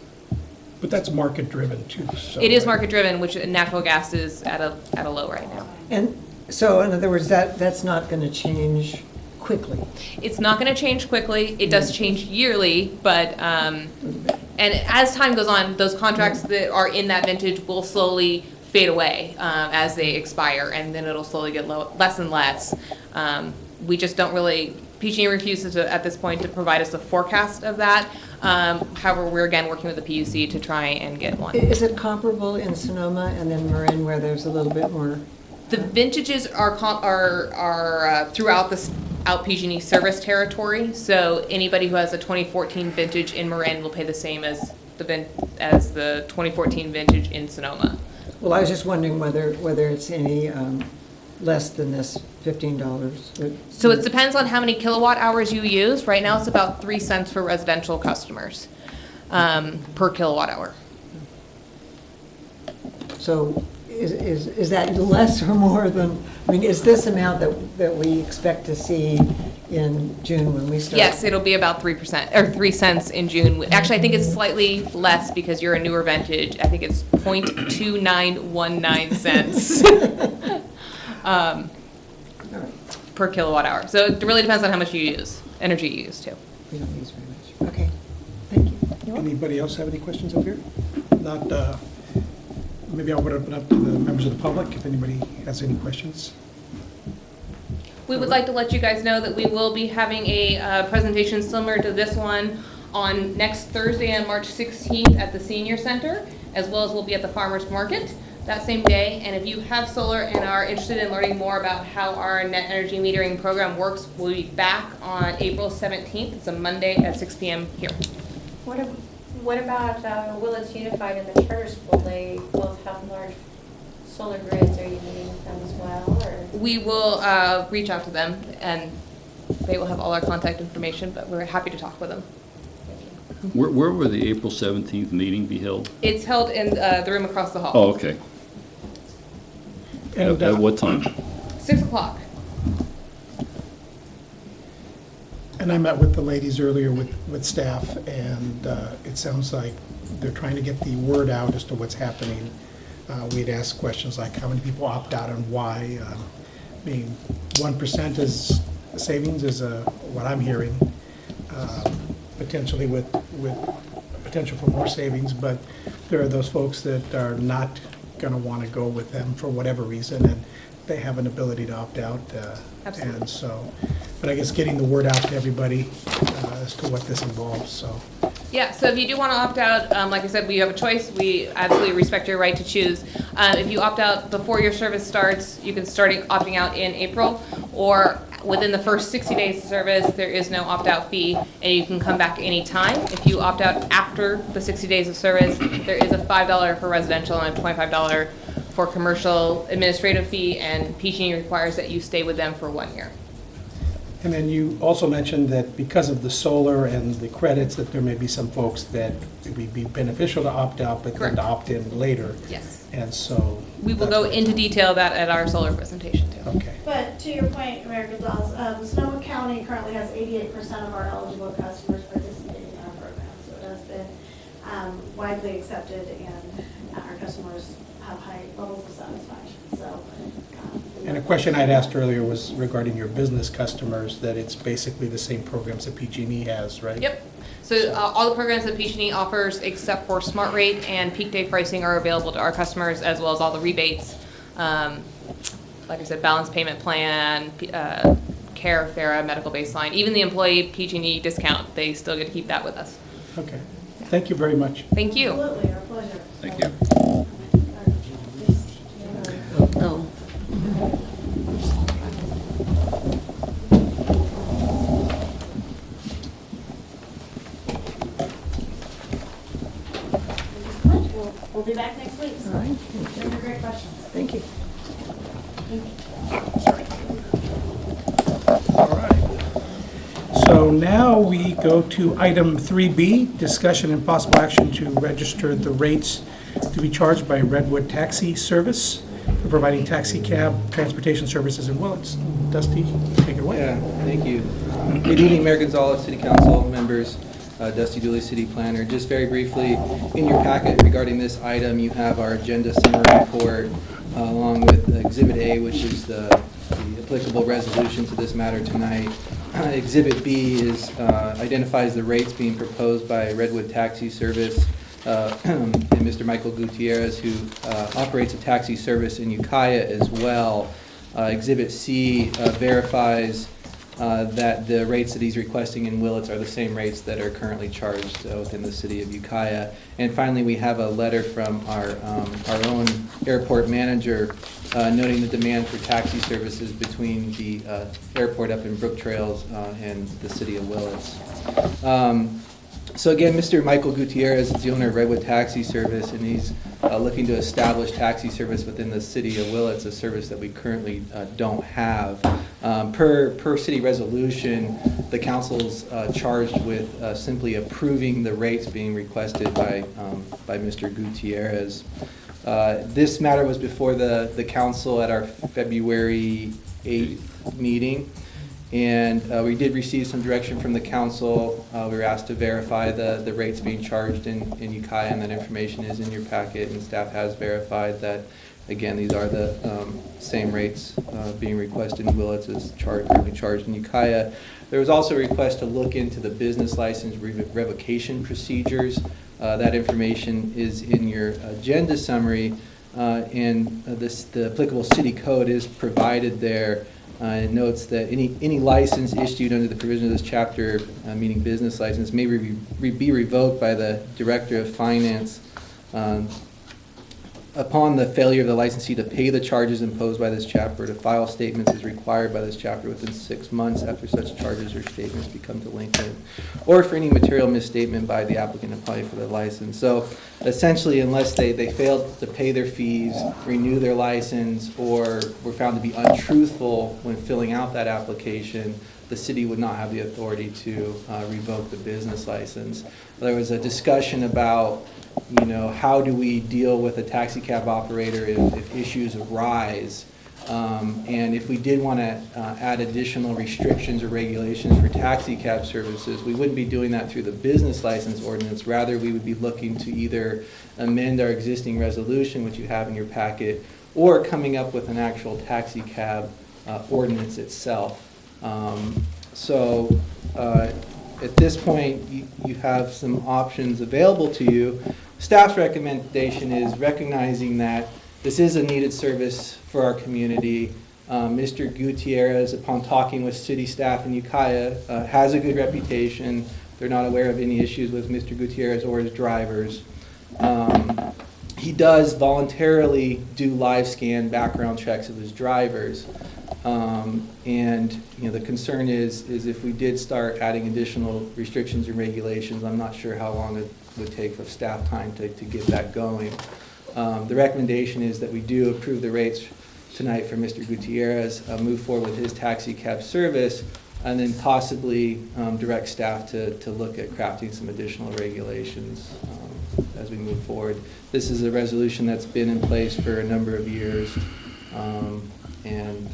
But that's market-driven too. So, it is market-driven, which natural gas is at a low right now. And so, in other words, that's not going to change quickly. It's not going to change quickly. It does change yearly, but and as time goes on, those contracts that are in that vintage will slowly fade away as they expire, and then it'll slowly get less and less. We just don't really. PG&E refuses to, at this point, to provide us a forecast of that. However, we're again working with the PUC to try and get one. Is it comparable in Sonoma and then Marin, where there's a little bit more? The vintages are throughout the PG&E service territory. So anybody who has a 2014 vintage in Marin will pay the same as the 2014 vintage in Sonoma. Well, I was just wondering whether it's any less than this $15. So it depends on how many kilowatt hours you use. Right now, it's about 3 cents for residential customers per kilowatt hour. So is that less or more than, I mean, is this amount that we expect to see in June when we start? Yes, it'll be about 3% or 3 cents in June. Actually, I think it's slightly less because you're a newer vintage. I think it's 0.2919 cents. Per kilowatt hour. So it really depends on how much you use, energy you use too. We don't use very much. Okay, thank you. Anybody else have any questions up here? Not, maybe I'll open up to the members of the public if anybody has any questions. We would like to let you guys know that we will be having a presentation similar to this one on next Thursday on March 16th at the Senior Center, as well as we'll be at the Farmers Market that same day. And if you have solar and are interested in learning more about how our net energy metering program works, we'll be back on April 17th. It's a Monday at 6 p.m. here. What about Willits Unified and the charter school? They both have large solar grids. Are you meeting with them as well? Or? We will reach out to them, and they will have all our contact information, but we're happy to talk with them. Where will the April 17th meeting be held? It's held in the room across the hall. Oh, okay. And, At what time? 6 o'clock. And I met with the ladies earlier with staff, and it sounds like they're trying to get the word out as to what's happening. We'd ask questions like how many people opt out and why. I mean, 1% is savings is what I'm hearing, potentially with potential for more savings, but there are those folks that are not going to want to go with them for whatever reason, and they have an ability to opt out. Absolutely. And so, but I guess getting the word out to everybody as to what this involves, so. Yeah, so if you do want to opt out, like I said, we have a choice. We absolutely respect your right to choose. If you opt out before your service starts, you can start opting out in April, or within the first 60 days of service, there is no opt-out fee, and you can come back anytime. If you opt out after the 60 days of service, there is a $5 for residential and a $25 for commercial administrative fee, and PG&E requires that you stay with them for 1 year. And then you also mentioned that because of the solar and the credits, that there may be some folks that it would be beneficial to opt out, but then to opt in later. Yes. And so. We will go into detail of that at our solar presentation too. Okay. But to your point, Mayor Gonzalez, Sonoma County currently has 88% of our eligible customers participating in our program. So it has been widely accepted, and our customers have high levels of satisfaction. So. And a question I'd asked earlier was regarding your business customers, that it's basically the same programs that PG&E has, right? Yep. So all the programs that PG&E offers, except for Smart Rate and Peak Day pricing, are available to our customers, as well as all the rebates. Like I said, balance payment plan, care, FARA, medical baseline, even the employee PG&E discount, they still get to keep that with us. Okay. Thank you very much. Thank you. Absolutely, our pleasure. Thank you. Oh. We'll be back next week. All right. Those are great questions. Thank you. All right. So now we go to item 3B, discussion and possible action to register the rates to be charged by Redwood Taxi Service for providing taxi cab transportation services in Willits. Dusty, take it away. Yeah, thank you. Good evening, Mayor Gonzalez, City Council members, Dusty Dooley, City Planner. Just very briefly, in your packet regarding this item, you have our agenda summary report along with Exhibit A, which is the applicable resolution to this matter tonight. Exhibit B identifies the rates being proposed by Redwood Taxi Service and Mr. Michael Gutierrez, who operates a taxi service in Ukiah as well. Exhibit C verifies that the rates that he's requesting in Willits are the same rates that are currently charged within the city of Ukiah. And finally, we have a letter from our own airport manager noting the demand for taxi services between the airport up in Brook Trails and the city of Willits. So again, Mr. Michael Gutierrez is the owner of Redwood Taxi Service, and he's looking to establish taxi service within the city of Willits, a service that we currently don't have. Per city resolution, the council's charged with simply approving the rates being requested by Mr. Gutierrez. This matter was before the council at our February 8th meeting. And we did receive some direction from the council. We were asked to verify the rates being charged in Ukiah, and that information is in your packet, and staff has verified that, again, these are the same rates being requested in Willits as currently charged in Ukiah. There was also a request to look into the business license revocation procedures. That information is in your agenda summary, and the applicable city code is provided there. It notes that any license issued under the provision of this chapter, meaning business license, may be revoked by the Director of Finance upon the failure of the licensee to pay the charges imposed by this chapter, to file statements as required by this chapter within 6 months after such charges or statements become delinquent, or for any material misstatement by the applicant applying for the license. So essentially, unless they failed to pay their fees, renew their license, or were found to be untruthful when filling out that application, the city would not have the authority to revoke the business license. There was a discussion about, how do we deal with a taxi cab operator if issues arise? And if we did want to add additional restrictions or regulations for taxi cab services, we wouldn't be doing that through the business license ordinance. Rather, we would be looking to either amend our existing resolution, which you have in your packet, or coming up with an actual taxi cab ordinance itself. At this point, you have some options available to you. Staff's recommendation is recognizing that this is a needed service for our community. Mr. Gutierrez, upon talking with city staff in Ukiah, has a good reputation. They're not aware of any issues with Mr. Gutierrez or his drivers. He does voluntarily do live scan background checks of his drivers. And, the concern is if we did start adding additional restrictions and regulations, I'm not sure how long it would take for staff time to get that going. The recommendation is that we do approve the rates tonight for Mr. Gutierrez, move forward with his taxi cab service, and then possibly direct staff to look at crafting some additional regulations as we move forward. This is a resolution that's been in place for a number of years. And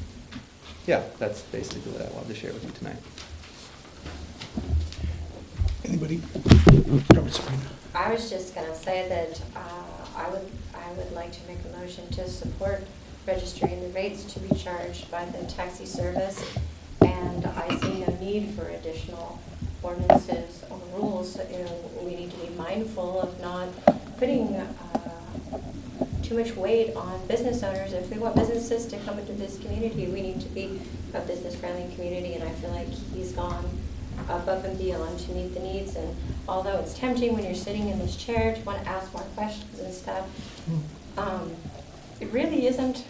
yeah, that's basically what I wanted to share with you tonight. Anybody? Sabrina. I was just going to say that I would like to make a motion to support registering the rates to be charged by the taxi service, and I see no need for additional ordinances or rules. We need to be mindful of not putting too much weight on business owners. If we want businesses to come into this community, we need to be a business-friendly community, and I feel like he's gone above and beyond to meet the needs. And although it's tempting when you're sitting in this chair to want to ask more questions and stuff, it really isn't.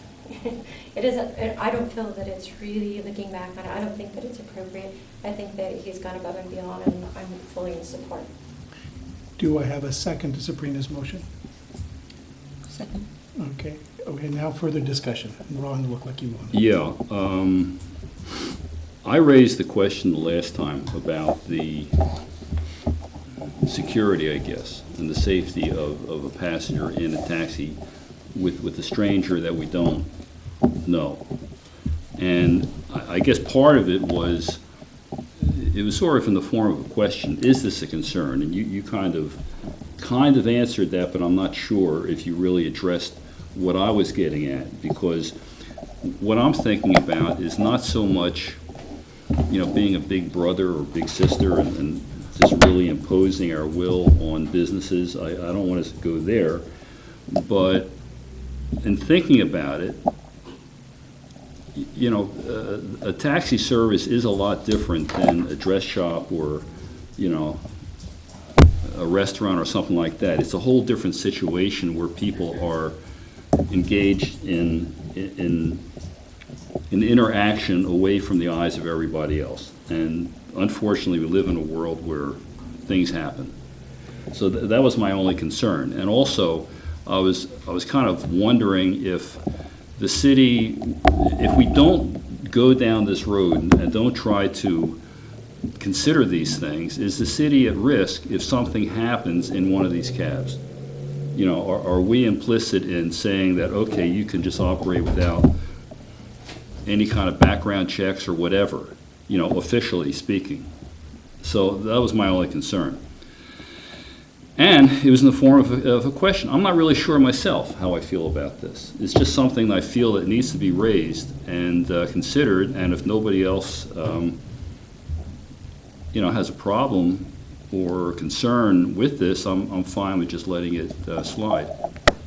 It isn't. I don't feel that it's really, looking back on it, I don't think that it's appropriate. I think that he's gone above and beyond, and I'm fully in support. Do I have a second to Sabrina's motion? Second. Okay. Okay, now further discussion. Ron, look like you want. Yeah, I raised the question the last time about the security, I guess, and the safety of a passenger in a taxi with a stranger that we don't know. And I guess part of it was sort of in the form of a question: is this a concern? And you kind of answered that, but I'm not sure if you really addressed what I was getting at, because what I'm thinking about is not so much, being a big brother or big sister and just really imposing our will on businesses. I don't want us to go there, but in thinking about it, a taxi service is a lot different than a dress shop or, a restaurant or something like that. It's a whole different situation where people are engaged in interaction away from the eyes of everybody else. And unfortunately, we live in a world where things happen. So that was my only concern. And also, I was kind of wondering if the city, if we don't go down this road and don't try to consider these things, is the city at risk if something happens in one of these cabs? Are we implicit in saying that, okay, you can just operate without any kind of background checks or whatever, officially speaking? So that was my only concern. And it was in the form of a question. I'm not really sure myself how I feel about this. It's just something that I feel that needs to be raised and considered, and if nobody else has a problem or concern with this, I'm fine with just letting it slide.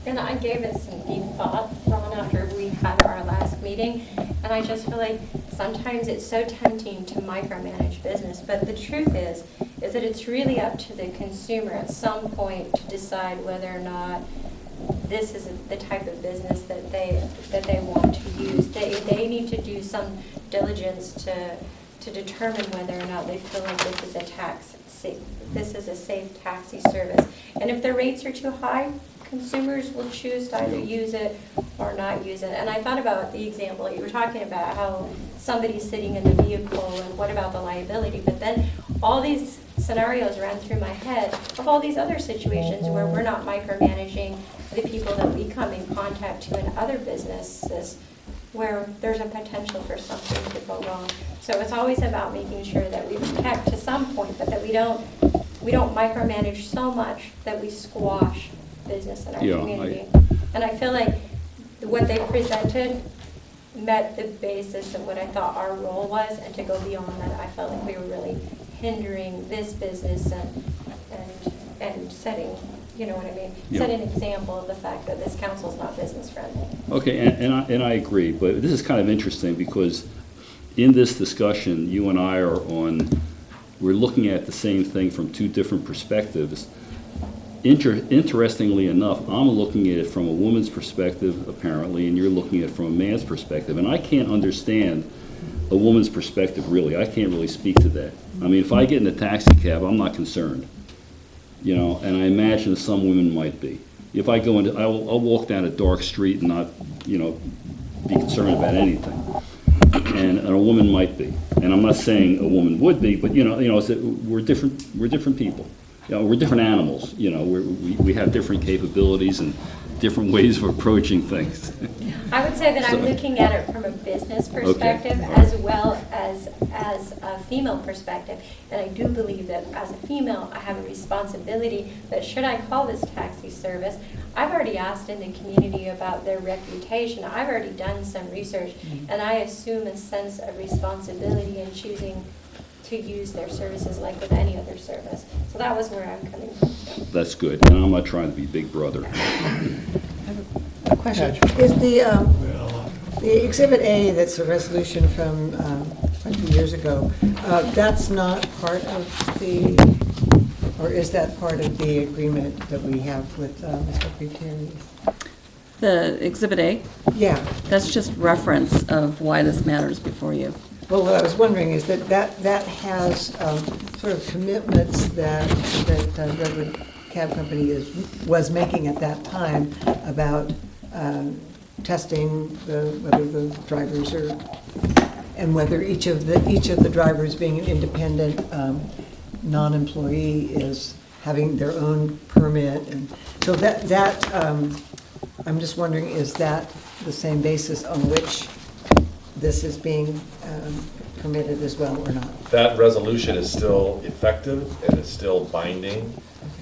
And I gave it some deep thought, Ron, after we had our last meeting, and I just feel like sometimes it's so tempting to micromanage business, but the truth is that it's really up to the consumer at some point to decide whether or not this is the type of business that they want to use. They need to do some diligence to determine whether or not they feel like this is a safe taxi service. And if the rates are too high, consumers will choose to either use it or not use it. And I thought about the example you were talking about, how somebody's sitting in the vehicle and what about the liability, but then all these scenarios ran through my head of all these other situations where we're not micromanaging the people that we come in contact to in other businesses where there's a potential for something to go wrong. So it's always about making sure that we protect to some point, but that we don't micromanage so much that we squash business in our community. And I feel like what they presented met the basis of what I thought our role was, and to go beyond that, I felt like we were really hindering this business and setting, you know what I mean? Set an example of the fact that this council is not business friendly. Okay, and I agree, but this is kind of interesting because in this discussion, you and I we're looking at the same thing from two different perspectives. Interestingly enough, I'm looking at it from a woman's perspective, apparently, and you're looking at it from a man's perspective. And I can't understand a woman's perspective, really. I can't really speak to that. I mean, if I get in a taxi cab, I'm not concerned, you know, and I imagine some women might be. If I go into, I'll walk down a dark street and not, you know, be concerned about anything. And a woman might be. And I'm not saying a woman would be, but, you know, we're different people. You know, we're different animals, you know, we have different capabilities and different ways of approaching things. I would say that I'm looking at it from a business perspective as well as a female perspective. And I do believe that as a female, I have a responsibility that should I call this taxi service, I've already asked in the community about their reputation. I've already done some research, and I assume a sense of responsibility in choosing to use their services like with any other service. So that was where I'm coming from. That's good, and I'm not trying to be big brother. A question. Is the Exhibit A, that's a resolution from a few years ago, that's not part of the, or is that part of the agreement that we have with Mr. Preteri? The Exhibit A? Yeah. That's just reference of why this matters before you. Well, what I was wondering is that has sort of commitments that Redwood Cab Company was making at that time about testing whether the drivers are, and whether each of the drivers, being an independent non-employee, is having their own permit. And so that I'm just wondering, is that the same basis on which this is being permitted as well, or not? That resolution is still effective and it's still binding,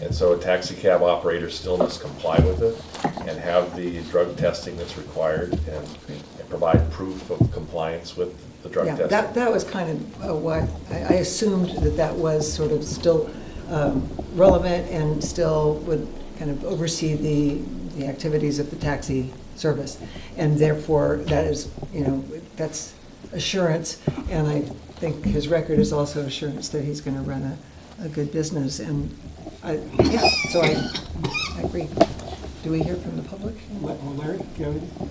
and so a taxi cab operator still must comply with it and have the drug testing that's required and provide proof of compliance with the drug testing. That was kind of what I assumed, that was sort of still relevant and still would kind of oversee the activities of the taxi service, and therefore that is, you know, that's assurance, and I think his record is also assurance that he's going to run a good business. And so I agree. Do we hear from the public? Well, Larry, do you have anything?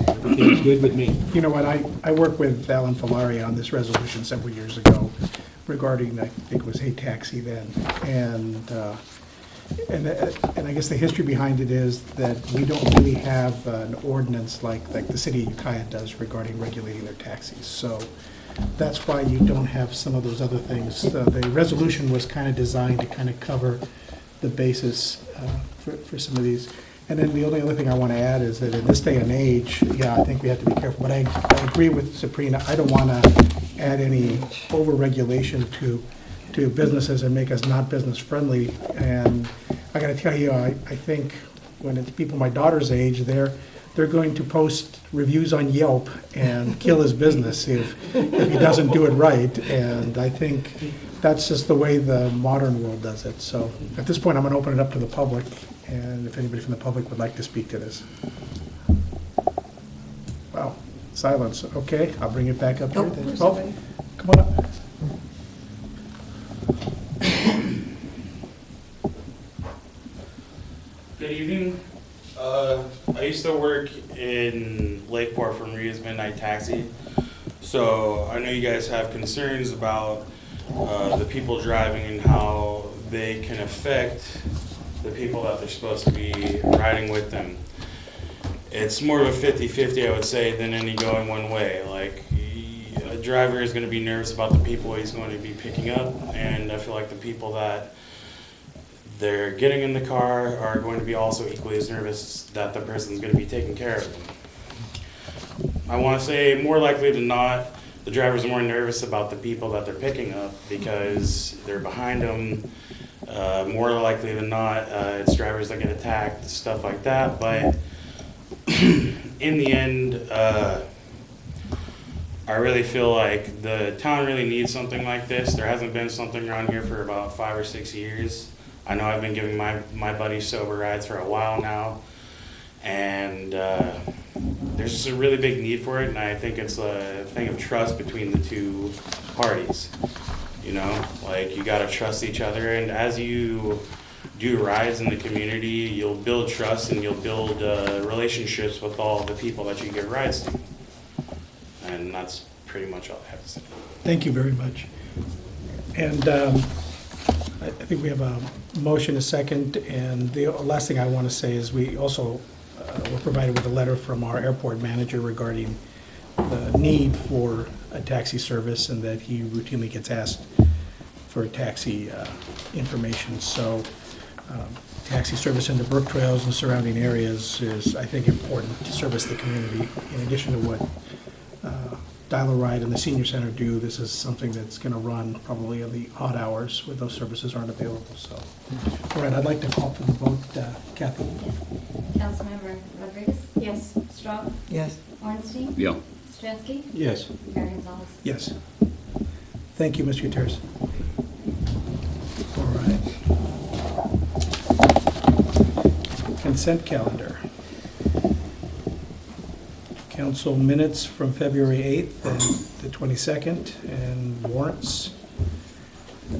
Everything's good with me. You know what, I worked with Alan Falari on this resolution several years ago regarding, I think it was Hey Taxi then, and I guess the history behind it is that we don't really have an ordinance like the city of Ukiah does regarding regulating their taxis. So that's why you don't have some of those other things. The resolution was kind of designed to kind of cover the basis for some of these. And then the only other thing I want to add is that in this day and age, I think we have to be careful. But I agree with Sabrina. I don't want to add any over-regulation to businesses and make us not business friendly. And I got to tell you, I think when it's people my daughter's age, they're going to post reviews on Yelp and kill his business if he doesn't do it right. And I think that's just the way the modern world does it. So at this point, I'm going to open it up to the public, and if anybody from the public would like to speak to this. Wow, silence. Okay, I'll bring it back up here. Oh, come on up. Good evening. I used to work in Lakeport for Maria's Midnight Taxi, so I know you guys have concerns about the people driving and how they can affect the people that they're supposed to be riding with them. It's more of a 50-50, I would say, than any going one way. Like, a driver is going to be nervous about the people he's going to be picking up, and I feel like the people that they're getting in the car are going to be also equally as nervous that the person's going to be taking care of them. I want to say more likely than not, the drivers are more nervous about the people that they're picking up because they're behind them. More likely than not, it's drivers that get attacked, stuff like that. But in the end, I really feel like the town really needs something like this. There hasn't been something around here for about 5 or 6 years. I know I've been giving my buddies sober rides for a while now, and there's just a really big need for it, and I think it's a thing of trust between the two parties. You know, like, you gotta trust each other, and as you do rides in the community, you'll build trust and you'll build relationships with all the people that you give rides to. And that's pretty much all I have to say. Thank you very much. And I think we have a motion, a second, and the last thing I want to say is we also were provided with a letter from our airport manager regarding the need for a taxi service and that he routinely gets asked for taxi information. So taxi service in the brook trails and surrounding areas is, I think, important to service the community. In addition to what Dial-A-Ride and the Senior Center do, this is something that's going to run probably in the odd hours where those services aren't available. So, all right, I'd like to call for the vote. Kathy? Councilmember Rodriguez? Yes. Strong? Yes. Ornstein? Yeah. Stransky? Yes. Mayor Gonzalez? Yes. Thank you, Mr. Gutierrez. All right. Consent calendar. Council minutes from February 8th and the 22nd, and warrants.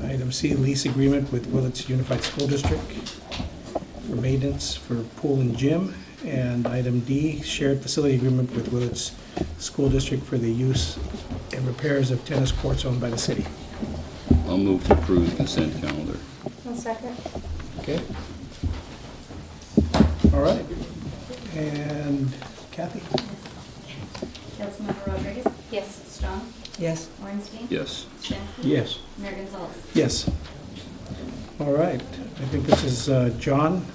Item C, lease agreement with Willits Unified School District for maintenance for pool and gym. And item D, shared facility agreement with Willits School District for the use and repairs of tennis courts owned by the city. I'll move to approve the consent calendar. One second. Okay. All right. And Kathy? Councilmember Rodriguez? Yes. Strong? Yes. Ornstein? Yes. Stransky? Yes. Mayor Gonzalez? Yes. All right. I think this is John.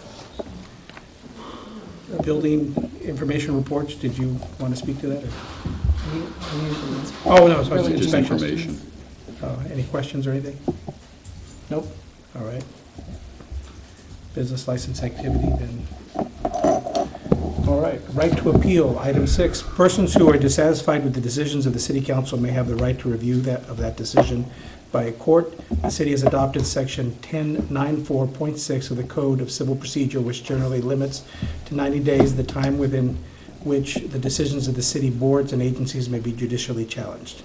Building information reports. Did you want to speak to that? Oh, no, sorry. Just inspection. information. Any questions or anything? Nope. All right. Business license activity, then. All right. Right to appeal, item 6. Persons who are dissatisfied with the decisions of the city council may have the right to review that decision by a court. The city has adopted section 1094.6 of the Code of Civil Procedure, which generally limits to 90 days the time within which the decisions of the city boards and agencies may be judicially challenged.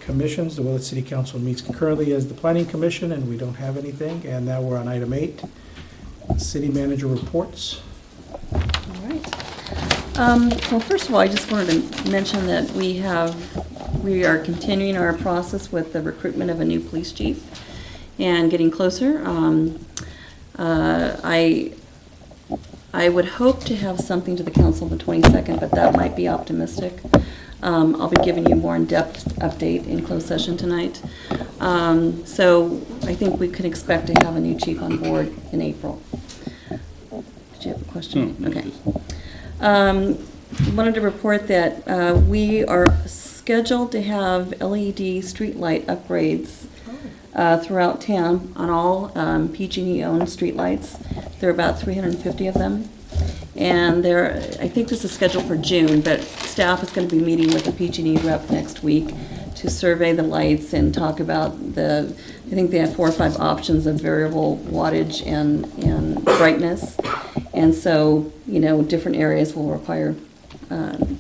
Commissions, the Willits City Council meets concurrently as the Planning Commission, and we don't have anything. And now we're on item 8, city manager reports. All right. Well, first of all, I just wanted to mention that we are continuing our process with the recruitment of a new police chief and getting closer. I would hope to have something to the council on the 22nd, but that might be optimistic. I'll be giving you a more in-depth update in closed session tonight. So I think we can expect to have a new chief on board in April. Did you have a question? No, okay. Wanted to report that we are scheduled to have LED streetlight upgrades throughout town on all PG&E-owned streetlights. There are about 350 of them. And I think this is scheduled for June, but staff is going to be meeting with the PG&E rep next week to survey the lights and talk about I think they have 4 or 5 options of variable wattage and brightness. And so, different areas will require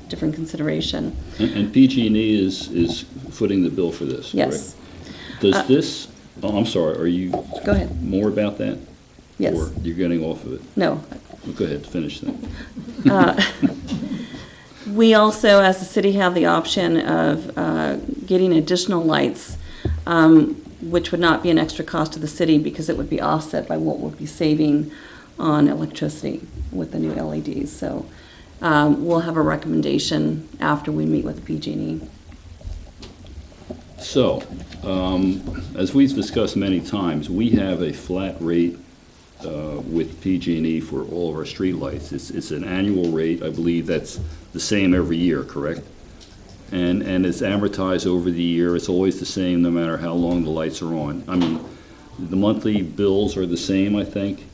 different consideration. And PG&E is footing the bill for this, Yes. correct? Does this, I'm sorry, are you? Go ahead. More about that? Yes. Or you're getting off of it? No. Well, go ahead, finish that. We also, as the city, have the option of getting additional lights, which would not be an extra cost to the city because it would be offset by what we'll be saving on electricity with the new LEDs. So we'll have a recommendation after we meet with PG&E. So, as we've discussed many times, we have a flat rate with PG&E for all of our streetlights. It's an annual rate. I believe that's the same every year, correct? And it's amortized over the year. It's always the same no matter how long the lights are on. I mean, the monthly bills are the same, I think,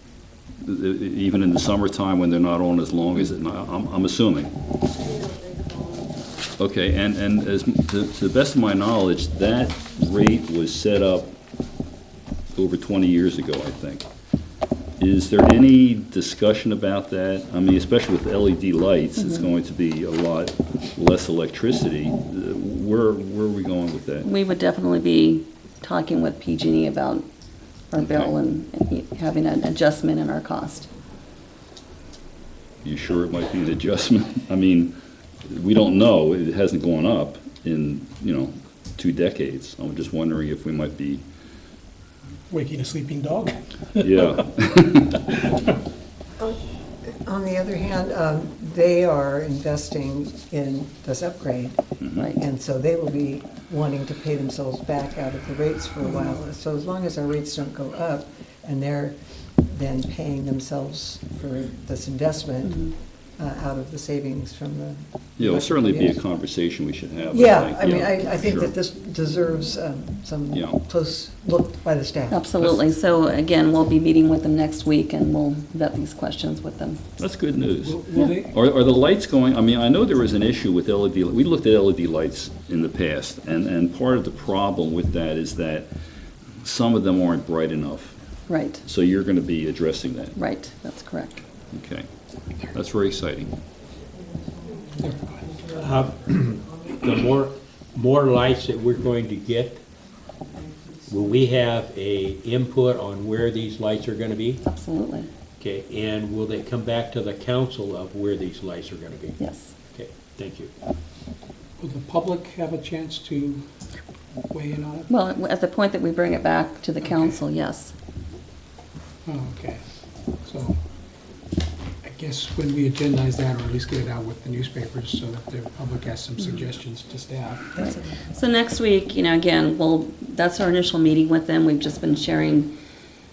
even in the summertime when they're not on as long as I'm assuming. Okay, and as to the best of my knowledge, that rate was set up over 20 years ago, I think. Is there any discussion about that? I mean, especially with LED lights, it's going to be a lot less electricity. Where are we going with that? We would definitely be talking with PG&E about our bill and having an adjustment in our cost. You sure it might be an adjustment? I mean, we don't know. It hasn't gone up in, 2 decades. I'm just wondering if we might be, Waking a sleeping dog? yeah. On the other hand, they are investing in this upgrade, Right. and so they will be wanting to pay themselves back out of the rates for a while. So as long as our rates don't go up, and they're then paying themselves for this investment out of the savings from the. Yeah, it'll certainly be a conversation we should have. Yeah, think. I think Sure. that this deserves some Yeah. close look by the staff. Absolutely. So again, we'll be meeting with them next week and we'll vet these questions with them. That's good news. Will they? Are the lights going, I mean, I know there was an issue with LED, we looked at LED lights in the past, and part of the problem with that is that some of them aren't bright enough. Right, So you're going to be addressing that. right, that's correct. Okay. That's very exciting. The more lights that we're going to get, will we have a input on where these lights are going to be? Absolutely, Okay, and will they come back to the council of where these lights are going to be? yes. Okay, thank you. Will the public have a chance to weigh in on it? Well, at the point that we bring it back to the council, yes. Oh, okay. So I guess when we agendize that, or at least get it out with the newspapers so that the public has some suggestions to staff. Right. So next week, again, that's our initial meeting with them. We've just been sharing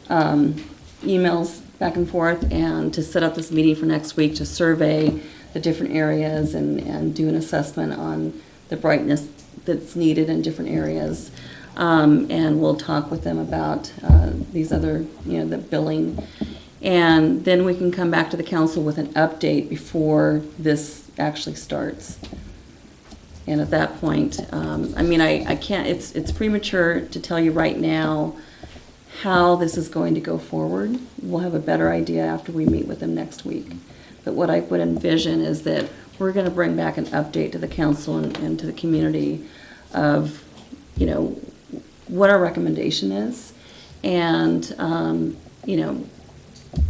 emails back and forth, and to set up this meeting for next week to survey the different areas and do an assessment on the brightness that's needed in different areas. And we'll talk with them about these other, the billing. And then we can come back to the council with an update before this actually starts. And at that point, I can't, it's premature to tell you right now how this is going to go forward. We'll have a better idea after we meet with them next week. But what I would envision is that we're going to bring back an update to the council and to the community of, what our recommendation is. And,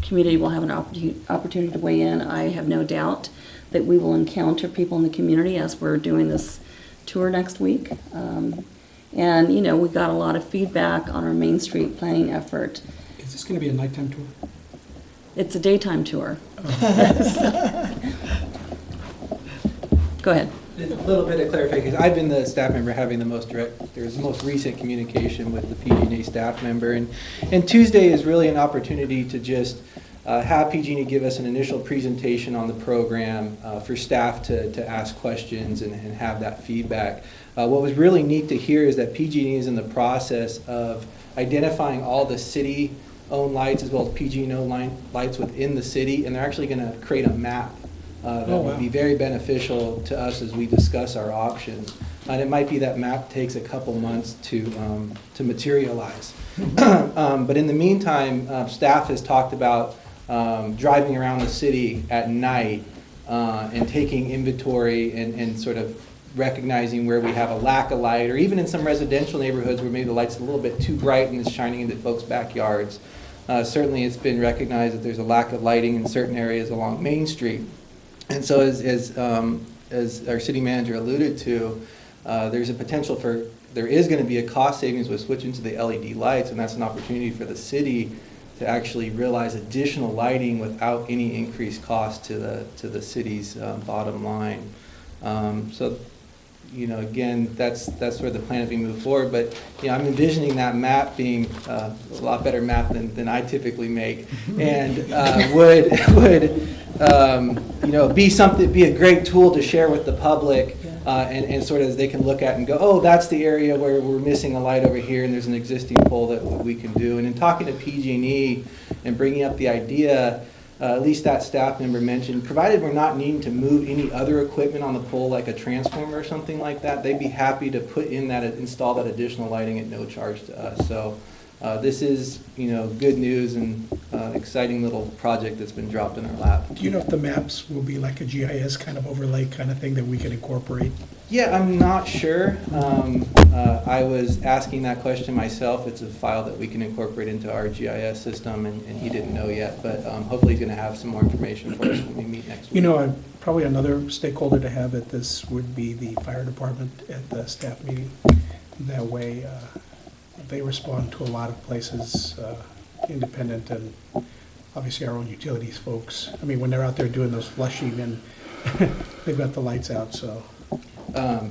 community will have an opportunity to weigh in. I have no doubt that we will encounter people in the community as we're doing this tour next week. And, we got a lot of feedback on our Main Street planning effort. Is this going to be a nighttime tour? It's a daytime tour. Go ahead. A little bit of clarification. I've been the staff member having the most recent communication with the PG&E staff member. And Tuesday is really an opportunity to just have PG&E give us an initial presentation on the program for staff to ask questions and have that feedback. What was really neat to hear is that PG&E is in the process of identifying all the city-owned lights as well as PG&E-owned lights within the city, and they're actually going to create a map that would be very beneficial to us as we discuss our options. And it might be that map takes a couple months to materialize. But in the meantime, staff has talked about driving around the city at night and taking inventory and sort of recognizing where we have a lack of light, or even in some residential neighborhoods where maybe the light's a little bit too bright and it's shining into folks' backyards. Certainly it's been recognized that there's a lack of lighting in certain areas along Main Street. And so as our city manager alluded to, there's a potential there is going to be a cost savings with switching to the LED lights, and that's an opportunity for the city to actually realize additional lighting without any increased cost to the city's bottom line. So, again, that's where the plan as we move forward. But I'm envisioning that map being a lot better map than I typically make, and would be a great tool to share with the public, and sort of they can look at and go, oh, that's the area where we're missing a light over here, and there's an existing pole that we can do. And in talking to PG&E and bringing up the idea, at least that staff member mentioned, provided we're not needing to move any other equipment on the pole like a transformer or something like that, they'd be happy to install that additional lighting at no charge to us. So this is, good news and exciting little project that's been dropped in our lap. Do you know if the maps will be like a GIS kind of overlay kind of thing that we can incorporate? Yeah, I'm not sure. I was asking that question myself. It's a file that we can incorporate into our GIS system, and he didn't know yet, but hopefully he's going to have some more information for us when we meet next week. Probably another stakeholder to have at this would be the fire department at the staff meeting. That way, they respond to a lot of places, independent and obviously our own utilities folks. I mean, when they're out there doing those flushing and they've got the lights out, so. I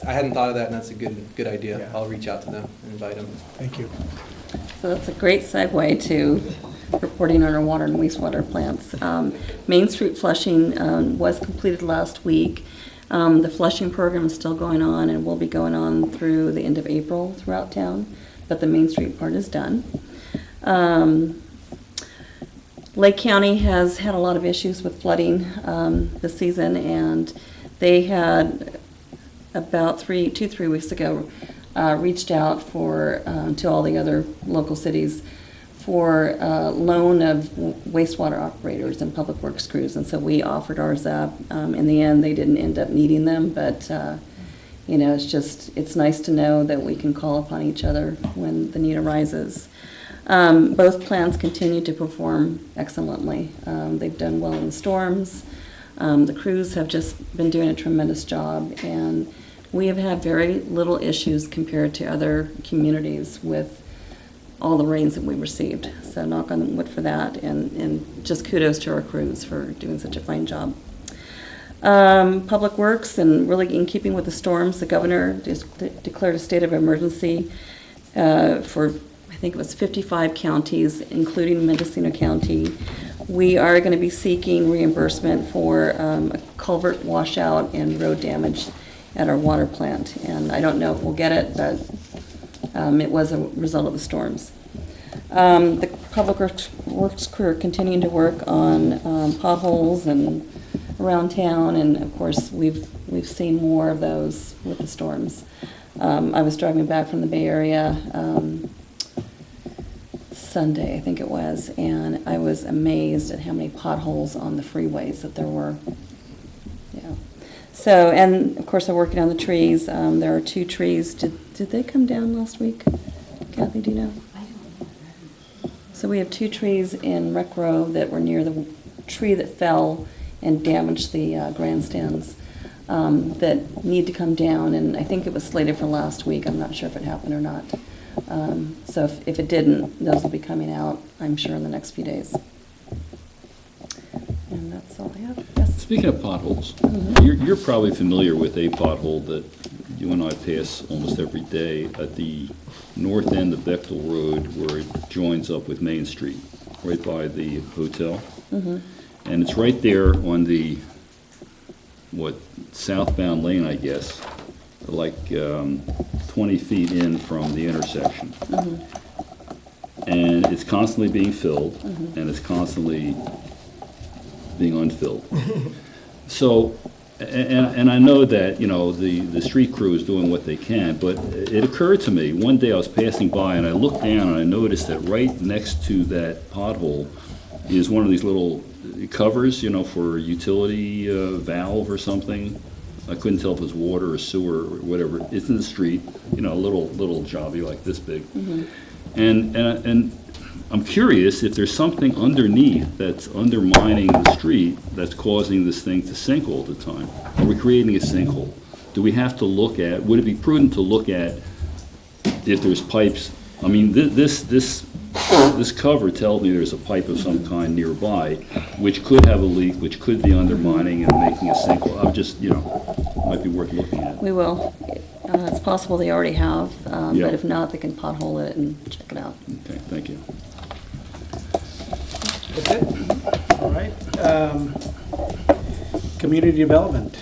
hadn't thought of that, and that's a good idea. Yeah. I'll reach out to them and invite them. Thank you. So that's a great segue to reporting on our water and wastewater plants. Main Street flushing was completed last week. The flushing program is still going on and will be going on through the end of April throughout town, but the Main Street part is done. Lake County has had a lot of issues with flooding this season, and they had about 3 weeks ago reached out to all the other local cities for loan of wastewater operators and public works crews, and so we offered ours up. In the end, they didn't end up needing them, but it's nice to know that we can call upon each other when the need arises. Both plants continue to perform excellently. They've done well in the storms. The crews have just been doing a tremendous job, and we have had very little issues compared to other communities with all the rains that we received. So knock on wood for that, and just kudos to our crews for doing such a fine job. Public Works, and really in keeping with the storms, the governor just declared a state of emergency for, I think it was 55 counties, including Mendocino County. We are going to be seeking reimbursement for a culvert washout and road damage at our water plant. And I don't know if we'll get it, but it was a result of the storms. The Public Works crew are continuing to work on potholes and around town, and of course we've seen more of those with the storms. I was driving back from the Bay Area Sunday, I think it was, and I was amazed at how many potholes on the freeways that there were. Yeah. So, and of course, I'm working on the trees. There are 2 trees. Did they come down last week? Kathy, do you know? I don't know. So we have 2 trees in Rec Row that were near the tree that fell and damaged the grandstands that need to come down, and I think it was slated for last week. I'm not sure if it happened or not. So if it didn't, those will be coming out, I'm sure, in the next few days. And that's all I have. Yes. Speaking of potholes, you're probably familiar with a pothole that you and I pass almost every day at the north end of Bechtel Road, where it joins up with Main Street, right by the hotel. And it's right there on the, southbound lane, I guess, like 20 feet in from the intersection. And it's constantly being filled, and it's constantly being unfilled. So, and I know that, the street crew is doing what they can, but it occurred to me, one day I was passing by and I looked down and I noticed that right next to that pothole is one of these little covers, for a utility valve or something. I couldn't tell if it was water or sewer or whatever. It's in the street, a little jobby like this big. And I'm curious if there's something underneath that's undermining the street that's causing this thing to sink all the time. Are we creating a sinkhole? Do we have to look at, would it be prudent to look at if there's pipes? I mean, this cover tells me there's a pipe of some kind nearby, which could have a leak, which could be undermining and making a sinkhole. I'm just, might be worth looking at. We will. It's possible they already have, but if not, they can pothole it and check it out. Okay, thank you. That's it? All right. Community development.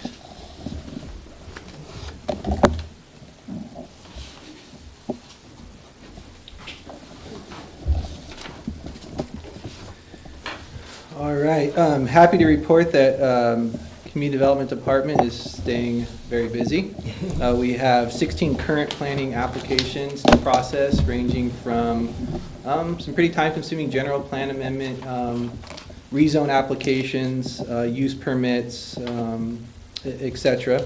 All right, happy to report that Community Development Department is staying very busy. We have 16 current planning applications to process, ranging from some pretty time-consuming general plan amendment, rezone applications, use permits, et cetera.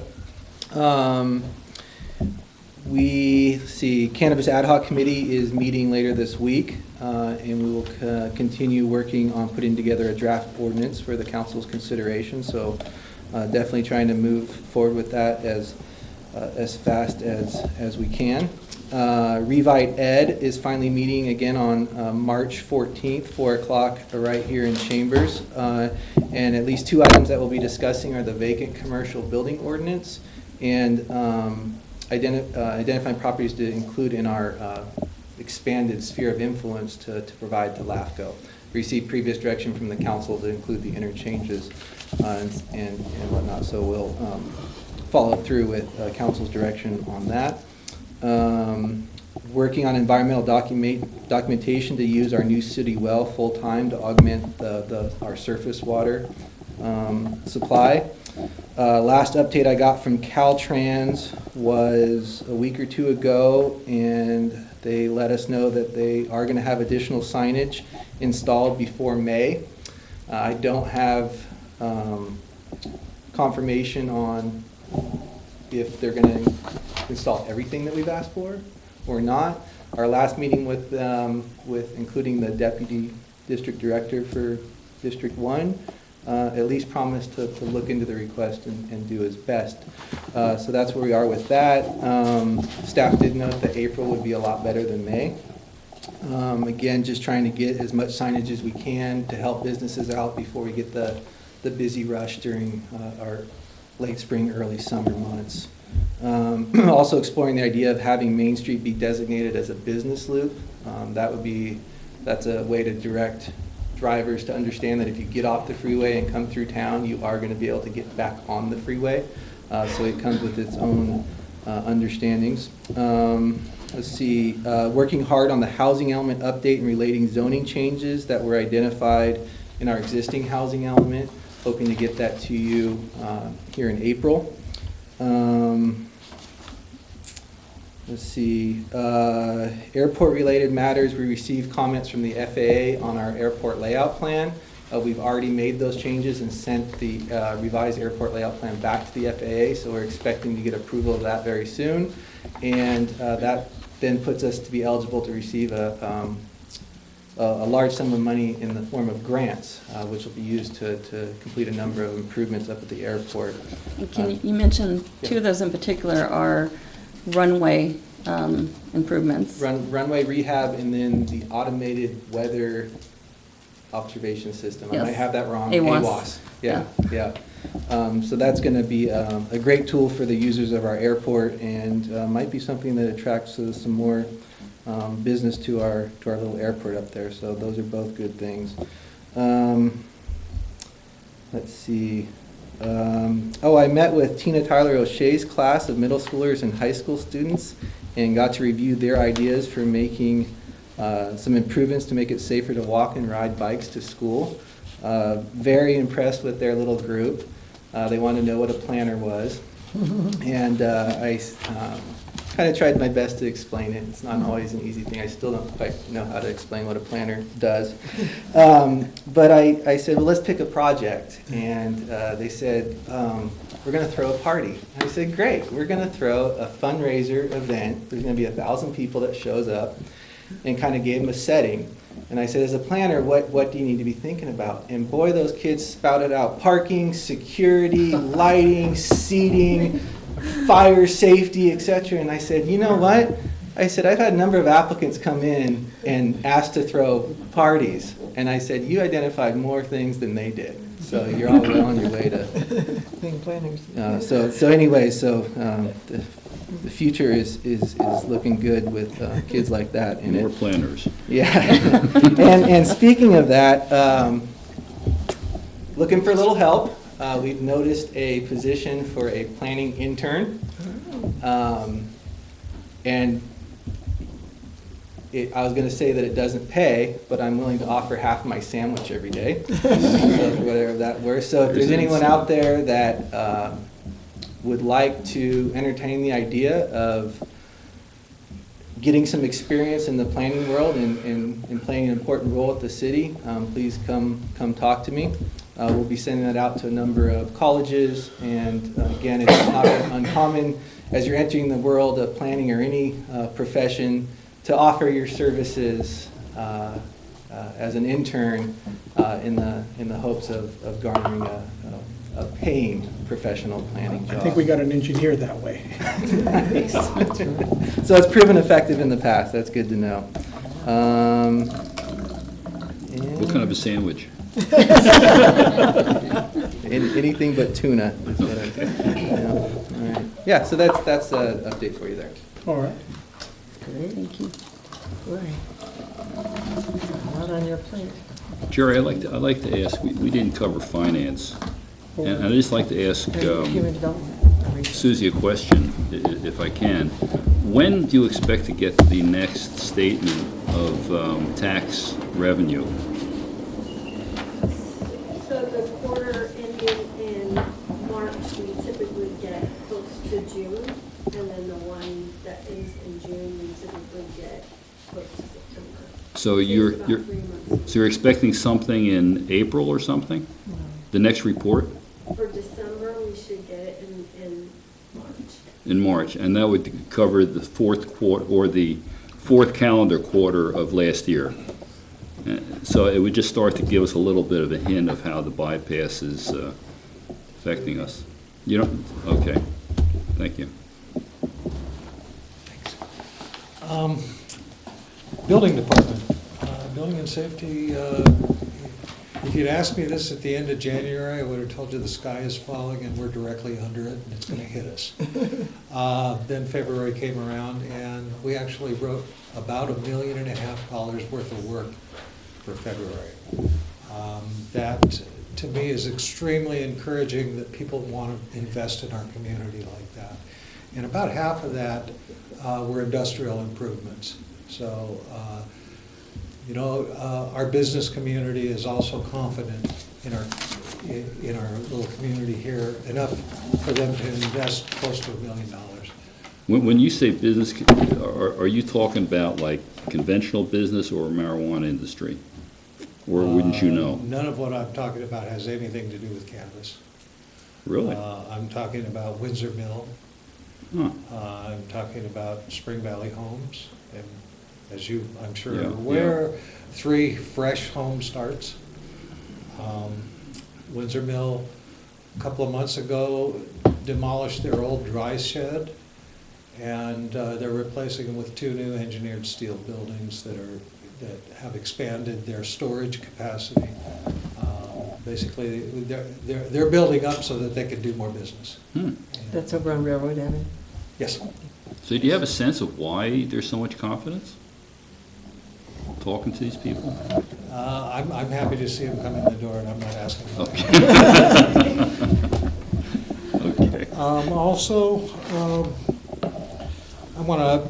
Cannabis Ad Hoc Committee is meeting later this week, and we will continue working on putting together a draft ordinance for the council's consideration. So definitely trying to move forward with that as fast as we can. Revite Ed is finally meeting again on March 14th, 4 o'clock, right here in Chambers. And at least 2 items that we'll be discussing are the vacant commercial building ordinance and identifying properties to include in our expanded sphere of influence to provide to LAFCO. Received previous direction from the council to include the interchanges and whatnot, so we'll follow through with council's direction on that. Working on environmental documentation to use our new city well full-time to augment our surface water supply. Last update I got from Caltrans was a week or 2 ago, and they let us know that they are going to have additional signage installed before May. I don't have confirmation on if they're going to install everything that we've asked for or not. Our last meeting with including the deputy district director for District 1 at least promised to look into the request and do his best. So that's where we are with that. Staff did note that April would be a lot better than May. Again, just trying to get as much signage as we can to help businesses out before we get the busy rush during our late spring, early summer months. Also exploring the idea of having Main Street be designated as a business loop. That's a way to direct drivers to understand that if you get off the freeway and come through town, you are going to be able to get back on the freeway. So it comes with its own understandings. Let's see, working hard on the housing element update and relating zoning changes that were identified in our existing housing element. Hoping to get that to you here in April. Let's see, airport-related matters. We received comments from the FAA on our airport layout plan. We've already made those changes and sent the revised airport layout plan back to the FAA, so we're expecting to get approval of that very soon. And that then puts us to be eligible to receive a large sum of money in the form of grants, which will be used to complete a number of improvements up at the airport. You mentioned two of those in particular are runway improvements. Runway rehab and then the automated weather observation system. Yes. I might have that wrong. AWOS. Yeah. So that's going to be a great tool for the users of our airport, and might be something that attracts some more business to our little airport up there. So those are both good things. Let's see. I met with Tina Tyler O'Shea's class of middle schoolers and high school students and got to review their ideas for making some improvements to make it safer to walk and ride bikes to school. Very impressed with their little group. They wanted to know what a planner was. And I kind of tried my best to explain it. It's not always an easy thing. I still don't quite know how to explain what a planner does. But I said, well, let's pick a project. And they said, we're going to throw a party. And I said, great. We're going to throw a fundraiser event. There's going to be 1,000 people that shows up, and kind of gave them a setting. And I said, as a planner, what do you need to be thinking about? And boy, those kids spouted out parking, security, lighting, seating, fire safety, etc. And I said, you know what? I said, I've had a number of applicants come in and ask to throw parties. And I said, you identified more things than they did. So you're all well on your way to being planners. The future is looking good with kids like that. And more planners. Yeah. and speaking of that, looking for a little help. We've noticed a position for a planning intern. And I was going to say that it doesn't pay, but I'm willing to offer half my sandwich every day, so whatever that works. So if there's anyone out there that would like to entertain the idea of getting some experience in the planning world and playing an important role at the city, please come talk to me. We'll be sending that out to a number of colleges, and again, it's not uncommon as you're entering the world of planning or any profession to offer your services as an intern in the hopes of garnering a paying professional planning job. I think we got an engineer that way. So it's proven effective in the past. That's good to know. What kind of a sandwich? Anything but tuna. All right. Yeah, so that's an update for you there. All right. Great. Thank you. Boy, a lot on your plate. Jerry, I'd like to ask, we didn't cover finance, and I'd just like to ask Human development. Susie a question, if I can. When do you expect to get the next statement of tax revenue? So the quarter ending in March, we typically get close to June, and then the one that ends in June, we typically get close to September. So you're expecting something in April or something? The next report? For December, we should get it in March. In March, and that would cover the fourth quarter, or the fourth calendar quarter of last year. So it would just start to give us a little bit of a hint of how the bypass is affecting us. You don't? Okay. Thank you. Building department, building and safety, if you'd asked me this at the end of January, I would have told you the sky is falling and we're directly under it and it's going to hit us. Then February came around and we actually wrote about $1.5 million worth of work for February. That to me is extremely encouraging that people want to invest in our community like that. And about half of that were industrial improvements. So, our business community is also confident in our little community here, enough for them to invest close to $1 million. When you say business, are you talking about like conventional business or marijuana industry? Or wouldn't you know? None of what I'm talking about has anything to do with cannabis. Really? I'm talking about Windsor Mill. Huh. I'm talking about Spring Valley Homes. And as you, I'm sure, Yeah, are aware, 3 fresh home starts. Windsor Mill, a couple of months ago, demolished their old dry shed, and they're replacing them with 2 new engineered steel buildings that have expanded their storage capacity. Basically, they're building up so that they can do more business. That's over on Railroad Avenue? Yes. So do you have a sense of why there's so much confidence talking to these people? I'm happy to see them come in the door, and I'm not asking. Okay. Also, I want to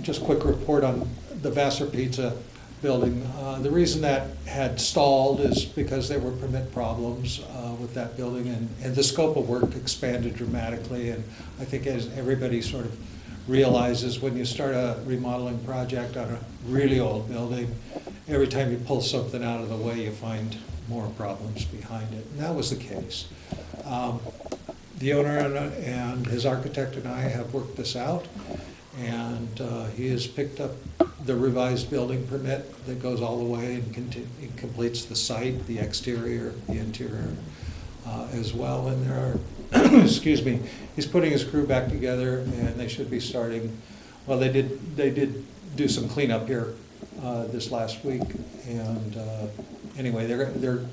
just quick report on the Vassar Pizza building. The reason that had stalled is because there were permit problems with that building, and the scope of work expanded dramatically. And I think as everybody sort of realizes, when you start a remodeling project on a really old building, every time you pull something out of the way, you find more problems behind it. And that was the case. The owner and his architect and I have worked this out, and he has picked up the revised building permit that goes all the way and completes the site, the exterior, the interior as well. And there are, excuse me, he's putting his crew back together, and they should be starting. Well, they did do some cleanup here this last week, and anyway, they're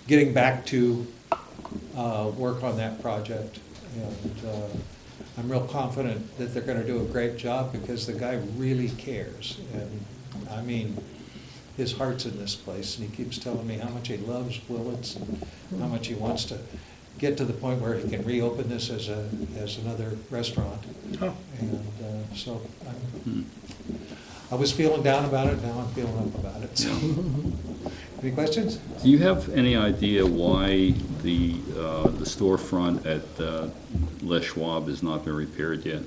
getting back to work on that project, and I'm real confident that they're going to do a great job because the guy really cares. And I mean, his heart's in this place, and he keeps telling me how much he loves Willits and how much he wants to get to the point where he can reopen this as another restaurant. Oh. And so I was feeling down about it, now I'm feeling up about it, so. Any questions? Do you have any idea why the storefront at Les Schwab has not been repaired yet?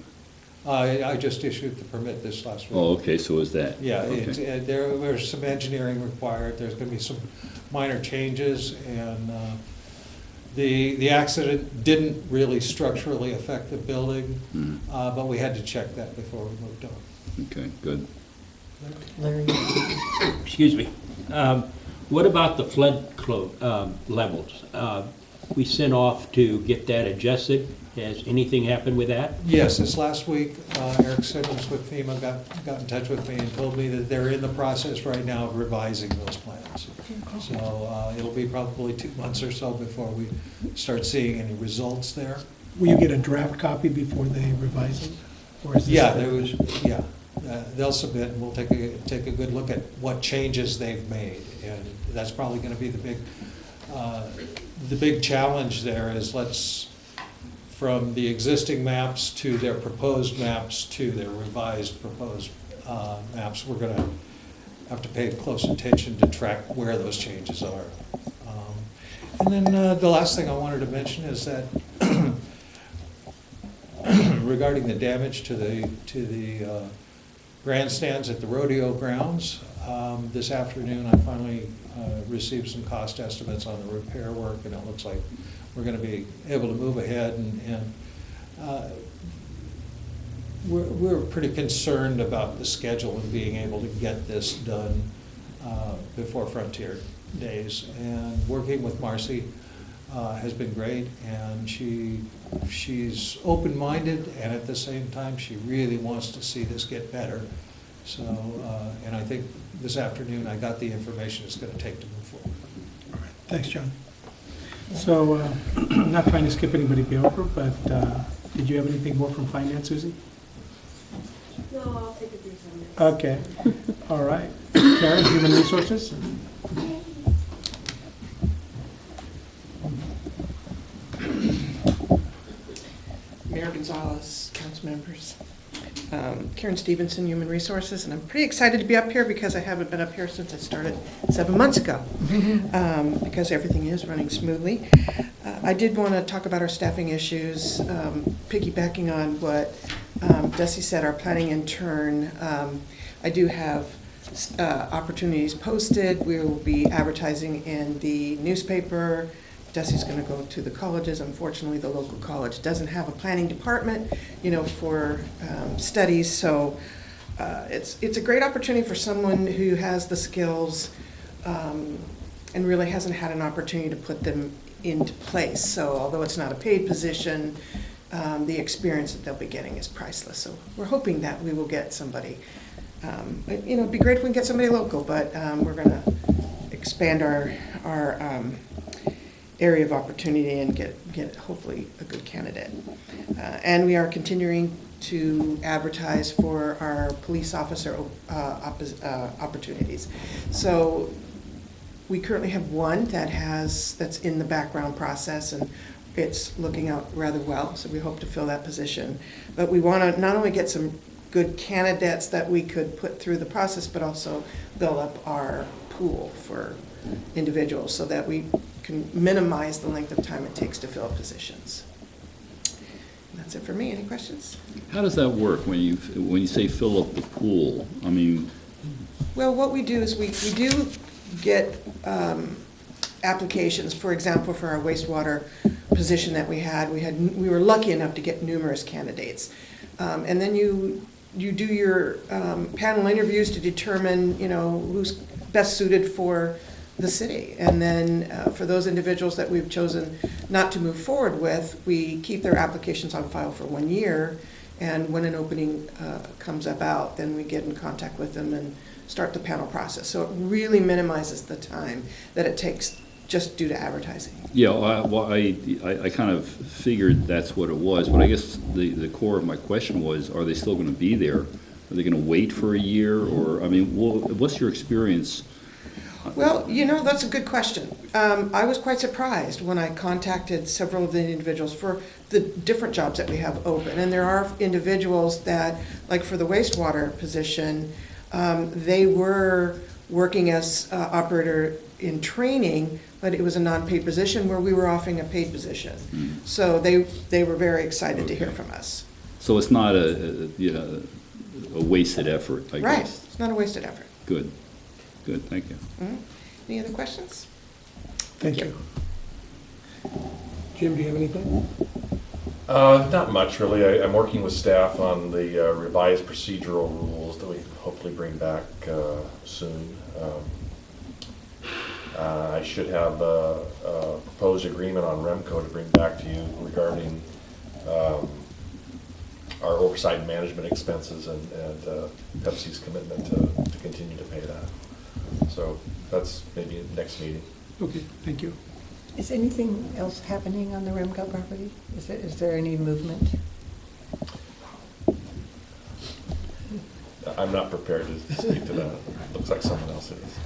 I just issued the permit this last week. Oh, okay, so is that? Yeah, Okay. there's some engineering required, there's gonna be some minor changes, and the accident didn't really structurally affect the building, but we had to check that before we moved on. Okay, good. Larry? Excuse me. What about the flood levels? We sent off to get that adjusted. Has anything happened with that? Yes, this last week, Eric Simmons with FEMA got in touch with me and told me that they're in the process right now of revising those plans. So it'll be probably 2 months or so before we start seeing any results there. Will you get a draft copy before they revise it? Or is this Yeah, they'll submit, and we'll take a good look at what changes they've made. And that's probably gonna be the big challenge there is from the existing maps to their proposed maps to their revised proposed maps, we're gonna have to pay close attention to track where those changes are. And then the last thing I wanted to mention is that regarding the damage to the grandstands at the rodeo grounds, this afternoon I finally received some cost estimates on the repair work, and it looks like we're going to be able to move ahead, and we're pretty concerned about the schedule and being able to get this done before Frontier Days. And working with Marcy has been great, and she's open-minded, and at the same time she really wants to see this get better. So, and I think this afternoon I got the information it's going to take to move forward. All right, thanks, John. So, I'm not trying to skip anybody over, but did you have anything more from finance, Susie? No, I'll take it through some. Okay, all right. Karen, Human Resources? Mayor Gonzalez, council members. Karen Stevenson, Human Resources, and I'm pretty excited to be up here because I haven't been up here since I started 7 months ago, because everything is running smoothly. I did want to talk about our staffing issues, piggybacking on what Desi said, our planning intern. I do have opportunities posted. We will be advertising in the newspaper. Desi's going to go to the colleges. Unfortunately, the local college doesn't have a planning department, for studies. So it's a great opportunity for someone who has the skills and really hasn't had an opportunity to put them into place. So although it's not a paid position, the experience that they'll be getting is priceless. So we're hoping that we will get somebody. It'd be great if we can get somebody local, but we're going to expand our area of opportunity and get hopefully a good candidate. And we are continuing to advertise for our police officer opportunities. So we currently have one that's in the background process, and it's looking out rather well, so we hope to fill that position. But we want to not only get some good candidates that we could put through the process, but also build up our pool for individuals so that we can minimize the length of time it takes to fill positions. And that's it for me. Any questions? How does that work when you say fill up the pool? I mean, well, what we do is we do get applications. For example, for our wastewater position that we were lucky enough to get numerous candidates, and then you do your panel interviews to determine who's best suited for the city. And then for those individuals that we've chosen not to move forward with, we keep their applications on file for 1 year. And when an opening comes about, then we get in contact with them and start the panel process. So it really minimizes the time that it takes just due to advertising. yeah, I kind of figured that's what it was, but I guess the core of my question was, are they still going to be there? Are they going to wait for a year? Or, I mean, what's your experience? Well, that's a good question. I was quite surprised when I contacted several of the individuals for the different jobs that we have open. And there are individuals that, like for the wastewater position, They were working as operator in training, but it was a non-paid position where we were offering a paid position. So they were very excited to hear from us. So it's not a wasted effort, I guess. Right, it's not a wasted effort. Good, good, thank you. Any other questions? Thank you. Jim, do you have anything? Not much, really. I'm working with staff on the revised procedural rules that we hopefully bring back soon. I should have a proposed agreement on Remco to bring back to you regarding our oversight and management expenses and Pepsi's commitment to continue to pay that. So that's maybe next meeting. Okay, thank you. Is anything else happening on the Remco property? Is there any movement? I'm not prepared to speak to that. Looks like someone else is.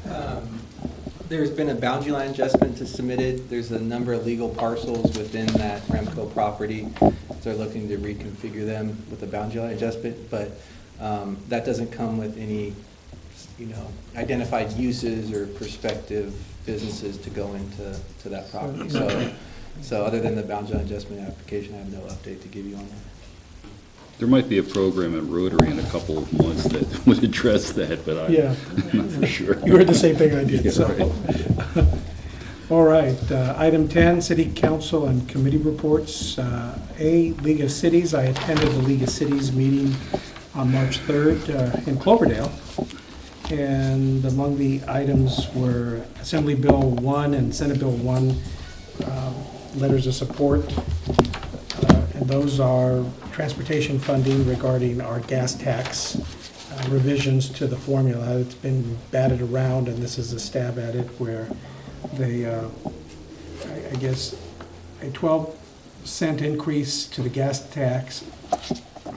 There's been a boundary line adjustment to submitted. There's a number of legal parcels within that Remco property. They're looking to reconfigure them with a boundary line adjustment, but that doesn't come with any, identified uses or prospective businesses to go into that property. So other than the boundary line adjustment application, I have no update to give you on that. There might be a program at Rotary in a couple of months that would address that, but I'm not for sure. You heard the same thing I did, Yeah, so. right. All right, item 10, City Council and Committee Reports. League of Cities, I attended the League of Cities meeting on March 3rd in Cloverdale. And among the items were Assembly Bill 1 and Senate Bill 1 letters of support. And those are transportation funding regarding our gas tax revisions to the formula. It's been batted around, and this is a stab at it where they, I guess, a 12-cent increase to the gas tax,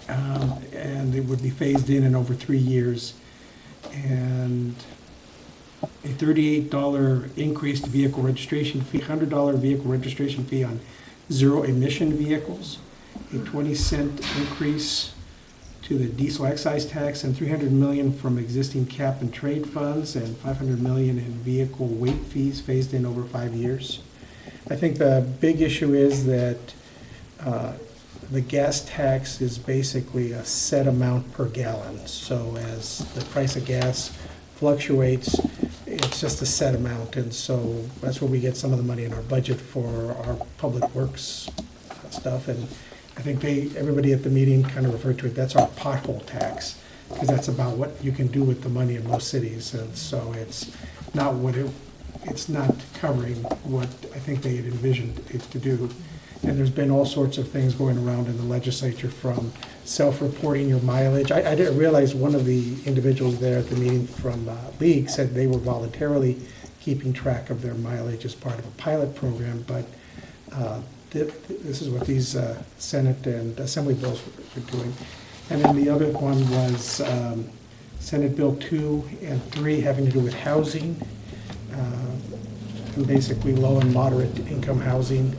and it would be phased in over 3 years, and a $38 increase to vehicle registration fee, $100 vehicle registration fee on zero-emission vehicles, a 20-cent increase to the diesel excise tax, and $300 million from existing cap and trade funds, and $500 million in vehicle weight fees phased in over 5 years. I think the big issue is that the gas tax is basically a set amount per gallon. So as the price of gas fluctuates, it's just a set amount, and so that's where we get some of the money in our budget for our public works stuff. And I think everybody at the meeting kind of referred to it, that's our pothole tax, because that's about what you can do with the money in most cities. And so it's not it's not covering what I think they had envisioned it to do. And there's been all sorts of things going around in the legislature, from self-reporting your mileage. I didn't realize one of the individuals there at the meeting from League said they were voluntarily keeping track of their mileage as part of a pilot program, but this is what these Senate and Assembly bills were doing. And then the other one was Senate Bill 2 and 3 having to do with housing, and basically low and moderate income housing.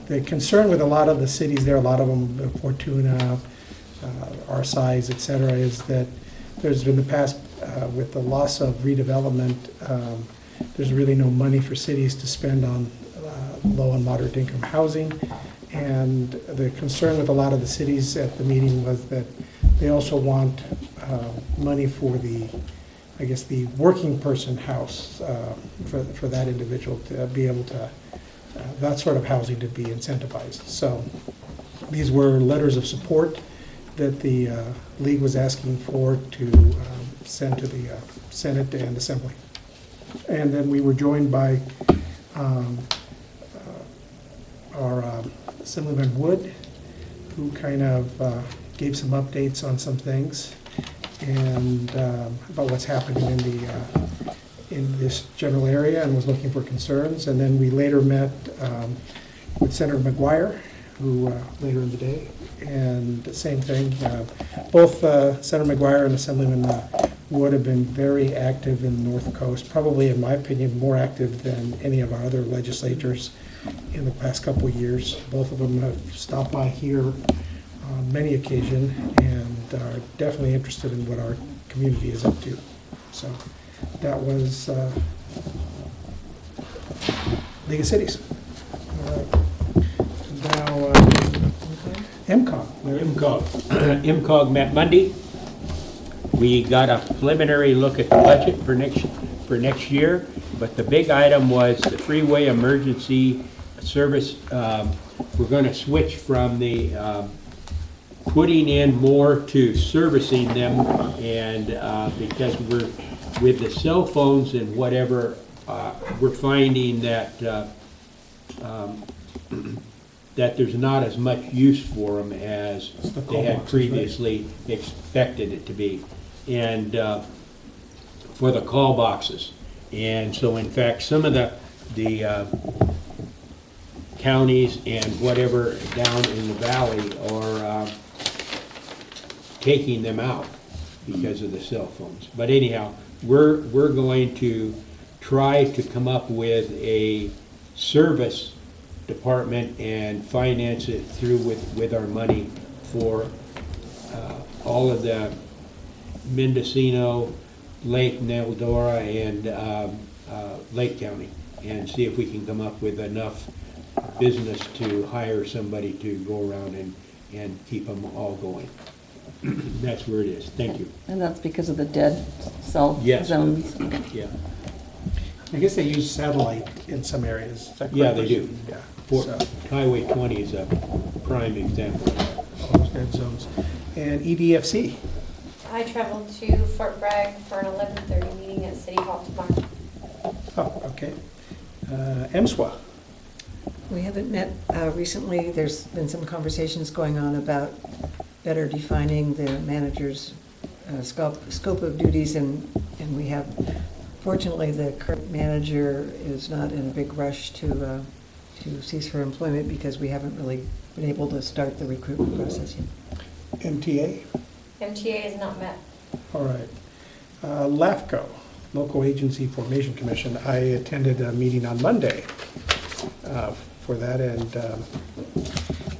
The concern with a lot of the cities there, a lot of them, Fortuna, our size, et cetera, is that there's been the past, with the loss of redevelopment, there's really no money for cities to spend on low and moderate income housing. And the concern with a lot of the cities at the meeting was that they also want money for the, I guess, the working person house for that individual to be able to, that sort of housing to be incentivized. So these were letters of support that the League was asking for to send to the Senate and Assembly. And then we were joined by our Assemblyman Wood, who kind of gave some updates on some things and about what's happening in this general area, and was looking for concerns. And then we later met with Senator McGuire, who later in the day, and the same thing. Both Senator McGuire and Assemblyman Wood have been very active in the North Coast, probably, in my opinion, more active than any of our other legislators in the past couple of years. Both of them have stopped by here on many occasions and are definitely interested in what our community is up to. So that was League of Cities. All right. Now, MCOG. MCOG met Monday. We got a preliminary look at the budget for next year, but the big item was the freeway emergency service. We're going to switch from the putting in more to servicing them, and because we're with the cell phones and whatever, we're finding that that there's not as much use for them as they had previously expected it to be, and for the call boxes. And so in fact, some of the counties and whatever down in the valley are taking them out because of the cell phones. But anyhow, we're going to try to come up with a service department and finance it through with our money for all of the Mendocino, Lake Neldora, and Lake County, and see if we can come up with enough business to hire somebody to go around and keep them all going. That's where it is. Thank you. And that's because of the dead cell Yes. zones? Yeah. I guess they use satellite in some areas. Is that correct? Yeah, they do. Yeah. For So, Highway 20 is a prime example. all those dead zones. And EDFC. I traveled to Fort Bragg for an 11:30 meeting at City Hall tomorrow. Oh, okay. MSWA. We haven't met recently. There's been some conversations going on about better defining the manager's scope of duties, and we have, fortunately, the current manager is not in a big rush to cease her employment because we haven't really been able to start the recruitment process yet. MTA. MTA is not met. All right. LAFCO, Local Agency Formation Commission. I attended a meeting on Monday for that, and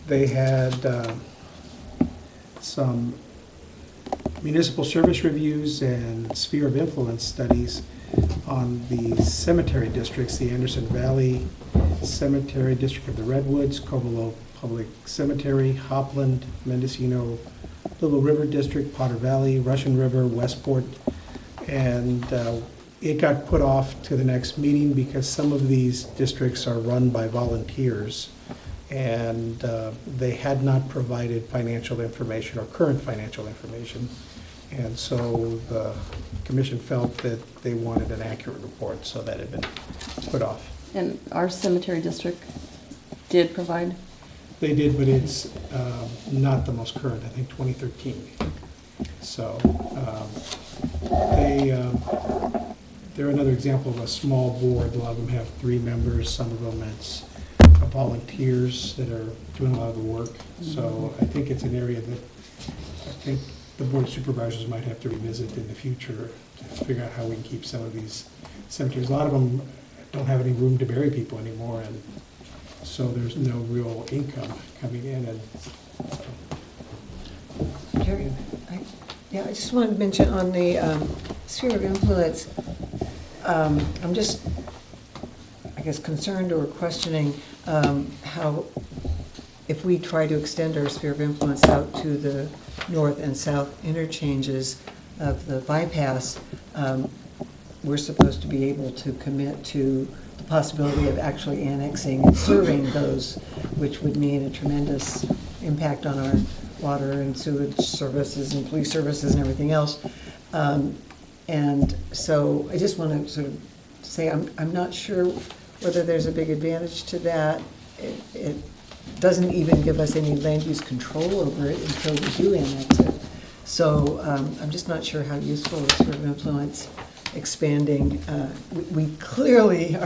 they had some municipal service reviews and sphere of influence studies on the cemetery districts, the Anderson Valley Cemetery District of the Redwoods, Covelo Public Cemetery, Hopland, Mendocino, Little River District, Potter Valley, Russian River, Westport, and it got put off to the next meeting because some of these districts are run by volunteers, and they had not provided financial information or current financial information, and so the commission felt that they wanted an accurate report, so that had been put off. And our cemetery district did provide? They did, but it's not the most current, I think 2013. So they're another example of a small board. A lot of them have 3 members, some of them it's volunteers that are doing a lot of the work. So I think it's an area that I think the board of supervisors might have to revisit in the future to figure out how we can keep some of these cemeteries. A lot of them don't have any room to bury people anymore, and so there's no real income coming in. And Jerry, I just wanted to mention on the sphere of influence, I'm just, I guess, concerned or questioning how, if we try to extend our sphere of influence out to the north and south interchanges of the bypass, we're supposed to be able to commit to the possibility of actually annexing and serving those, which would mean a tremendous impact on our water and sewage services and police services and everything else. And so I just want to sort of say I'm not sure whether there's a big advantage to that. It doesn't even give us any land use control over it until we do annex it. So I'm just not sure how useful the sphere of influence expanding. We clearly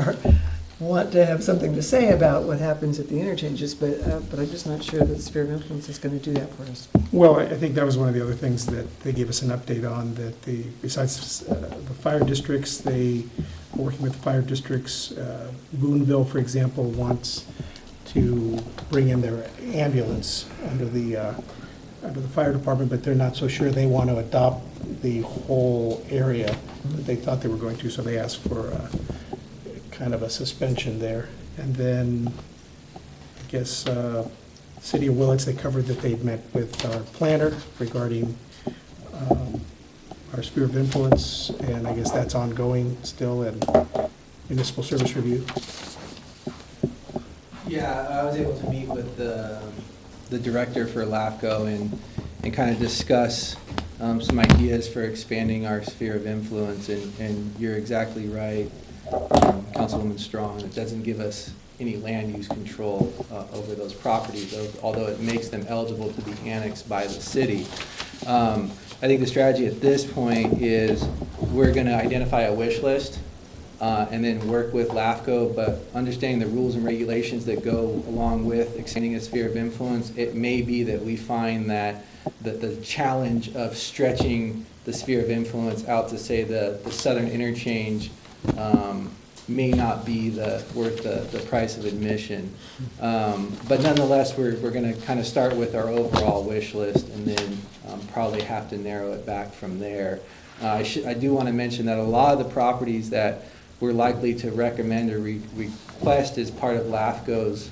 want to have something to say about what happens at the interchanges, but I'm just not sure that the sphere of influence is going to do that for us. well, I think that was one of the other things that they gave us an update on, that besides the fire districts, they are working with the fire districts. Boonville, for example, wants to bring in their ambulance under the fire department, but they're not so sure they want to adopt the whole area that they thought they were going to, so they asked for kind of a suspension there. And then, I guess, City of Willits, they covered that they'd met with our planner regarding our sphere of influence, and I guess that's ongoing still, and municipal service review. Yeah, I was able to meet with the director for LAFCO and kind of discuss some ideas for expanding our sphere of influence, and you're exactly right, Councilwoman Strong, it doesn't give us any land use control over those properties, although it makes them eligible to be annexed by the city. I think the strategy at this point is we're going to identify a wish list and then work with LAFCO, but understanding the rules and regulations that go along with expanding a sphere of influence, it may be that we find that the challenge of stretching the sphere of influence out to, say, the southern interchange may not be worth the price of admission. But nonetheless, we're going to kind of start with our overall wish list and then probably have to narrow it back from there. I do want to mention that a lot of the properties that we're likely to recommend or request as part of LAFCO's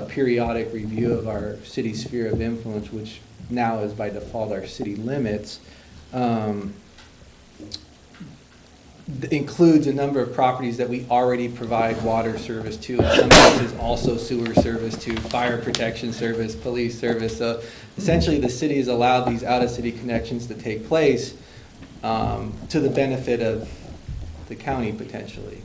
periodic review of our city sphere of influence, which now is by default our city limits, includes a number of properties that we already provide water service to, in some cases also sewer service to, fire protection service, police service. So essentially the city has allowed these out-of-city connections to take place to the benefit of the county potentially.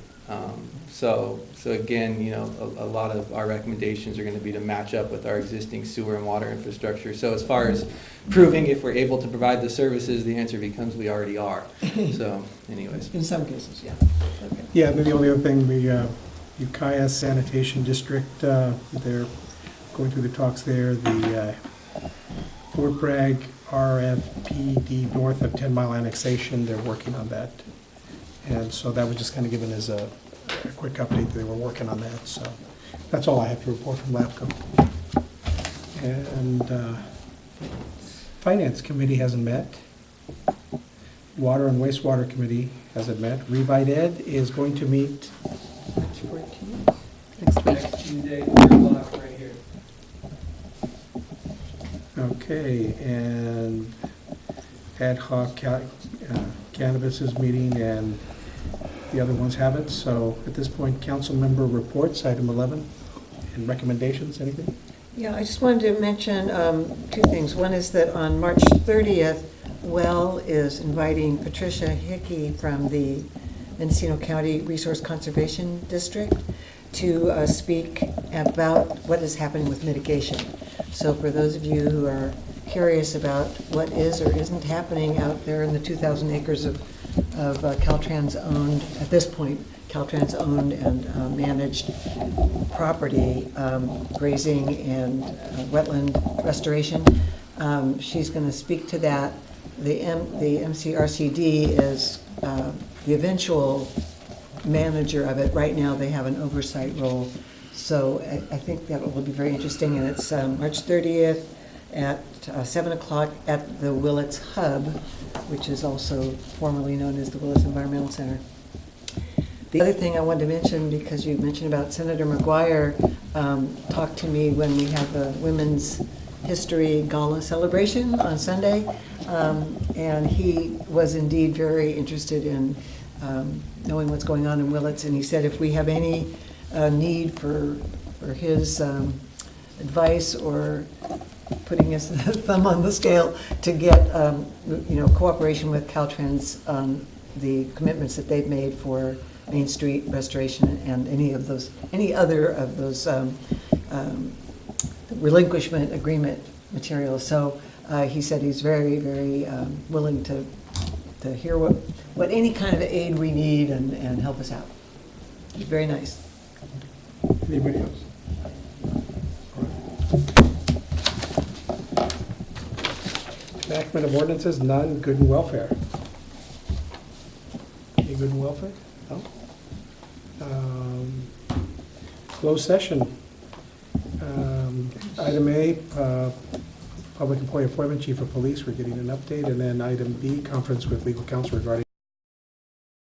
So again, you know, a lot of our recommendations are going to be to match up with our existing sewer and water infrastructure. So as far as proving if we're able to provide the services, the answer becomes we already are. So anyways. In some cases, yeah. Okay. Yeah, and then the only other thing, the Ukiah Sanitation District, they're going through the talks there. The Fort Bragg RFPD north of 10 Mile annexation, they're working on that. And so that was just kind of given as a quick update that they were working on that. So that's all I have to report from LAFCO. And Finance Committee hasn't met. Water and Wastewater Committee hasn't met. Revive Ed is going to meet March 14th, next week. Next Tuesday, 3 o'clock, right here. Okay, and ad hoc cannabis is meeting, and the other ones haven't. So at this point, council member reports, item 11, and recommendations, anything? Yeah, I just wanted to mention two things. One is that on March 30th, Well is inviting Patricia Hickey from the Mendocino County Resource Conservation District to speak about what is happening with mitigation. So for those of you who are curious about what is or isn't happening out there in the 2,000 acres of Caltrans owned, at this point, Caltrans owned and managed property, grazing and wetland restoration. She's going to speak to that. The MCRCD is the eventual manager of it. Right now they have an oversight role. So I think that will be very interesting, and it's March 30th at 7 o'clock at the Willits Hub, which is also formerly known as the Willits Environmental Center. The other thing I wanted to mention, because you mentioned about Senator McGuire, talked to me when we have the Women's History Gala celebration on Sunday, and he was indeed very interested in knowing what's going on in Willits, and he said if we have any need for his advice or putting his thumb on the scale to get cooperation with Caltrans on the commitments that they've made for Main Street restoration and any other of those relinquishment agreement materials. So he said he's very, very willing to hear what any kind of aid we need and help us out. He's very nice. Anybody else? Enactment of ordinances, none. Good and welfare. Any good and welfare? No. Closed session. Item A, Public employee appointment, chief of police, we're getting an update. And then item B, conference with legal counsel regarding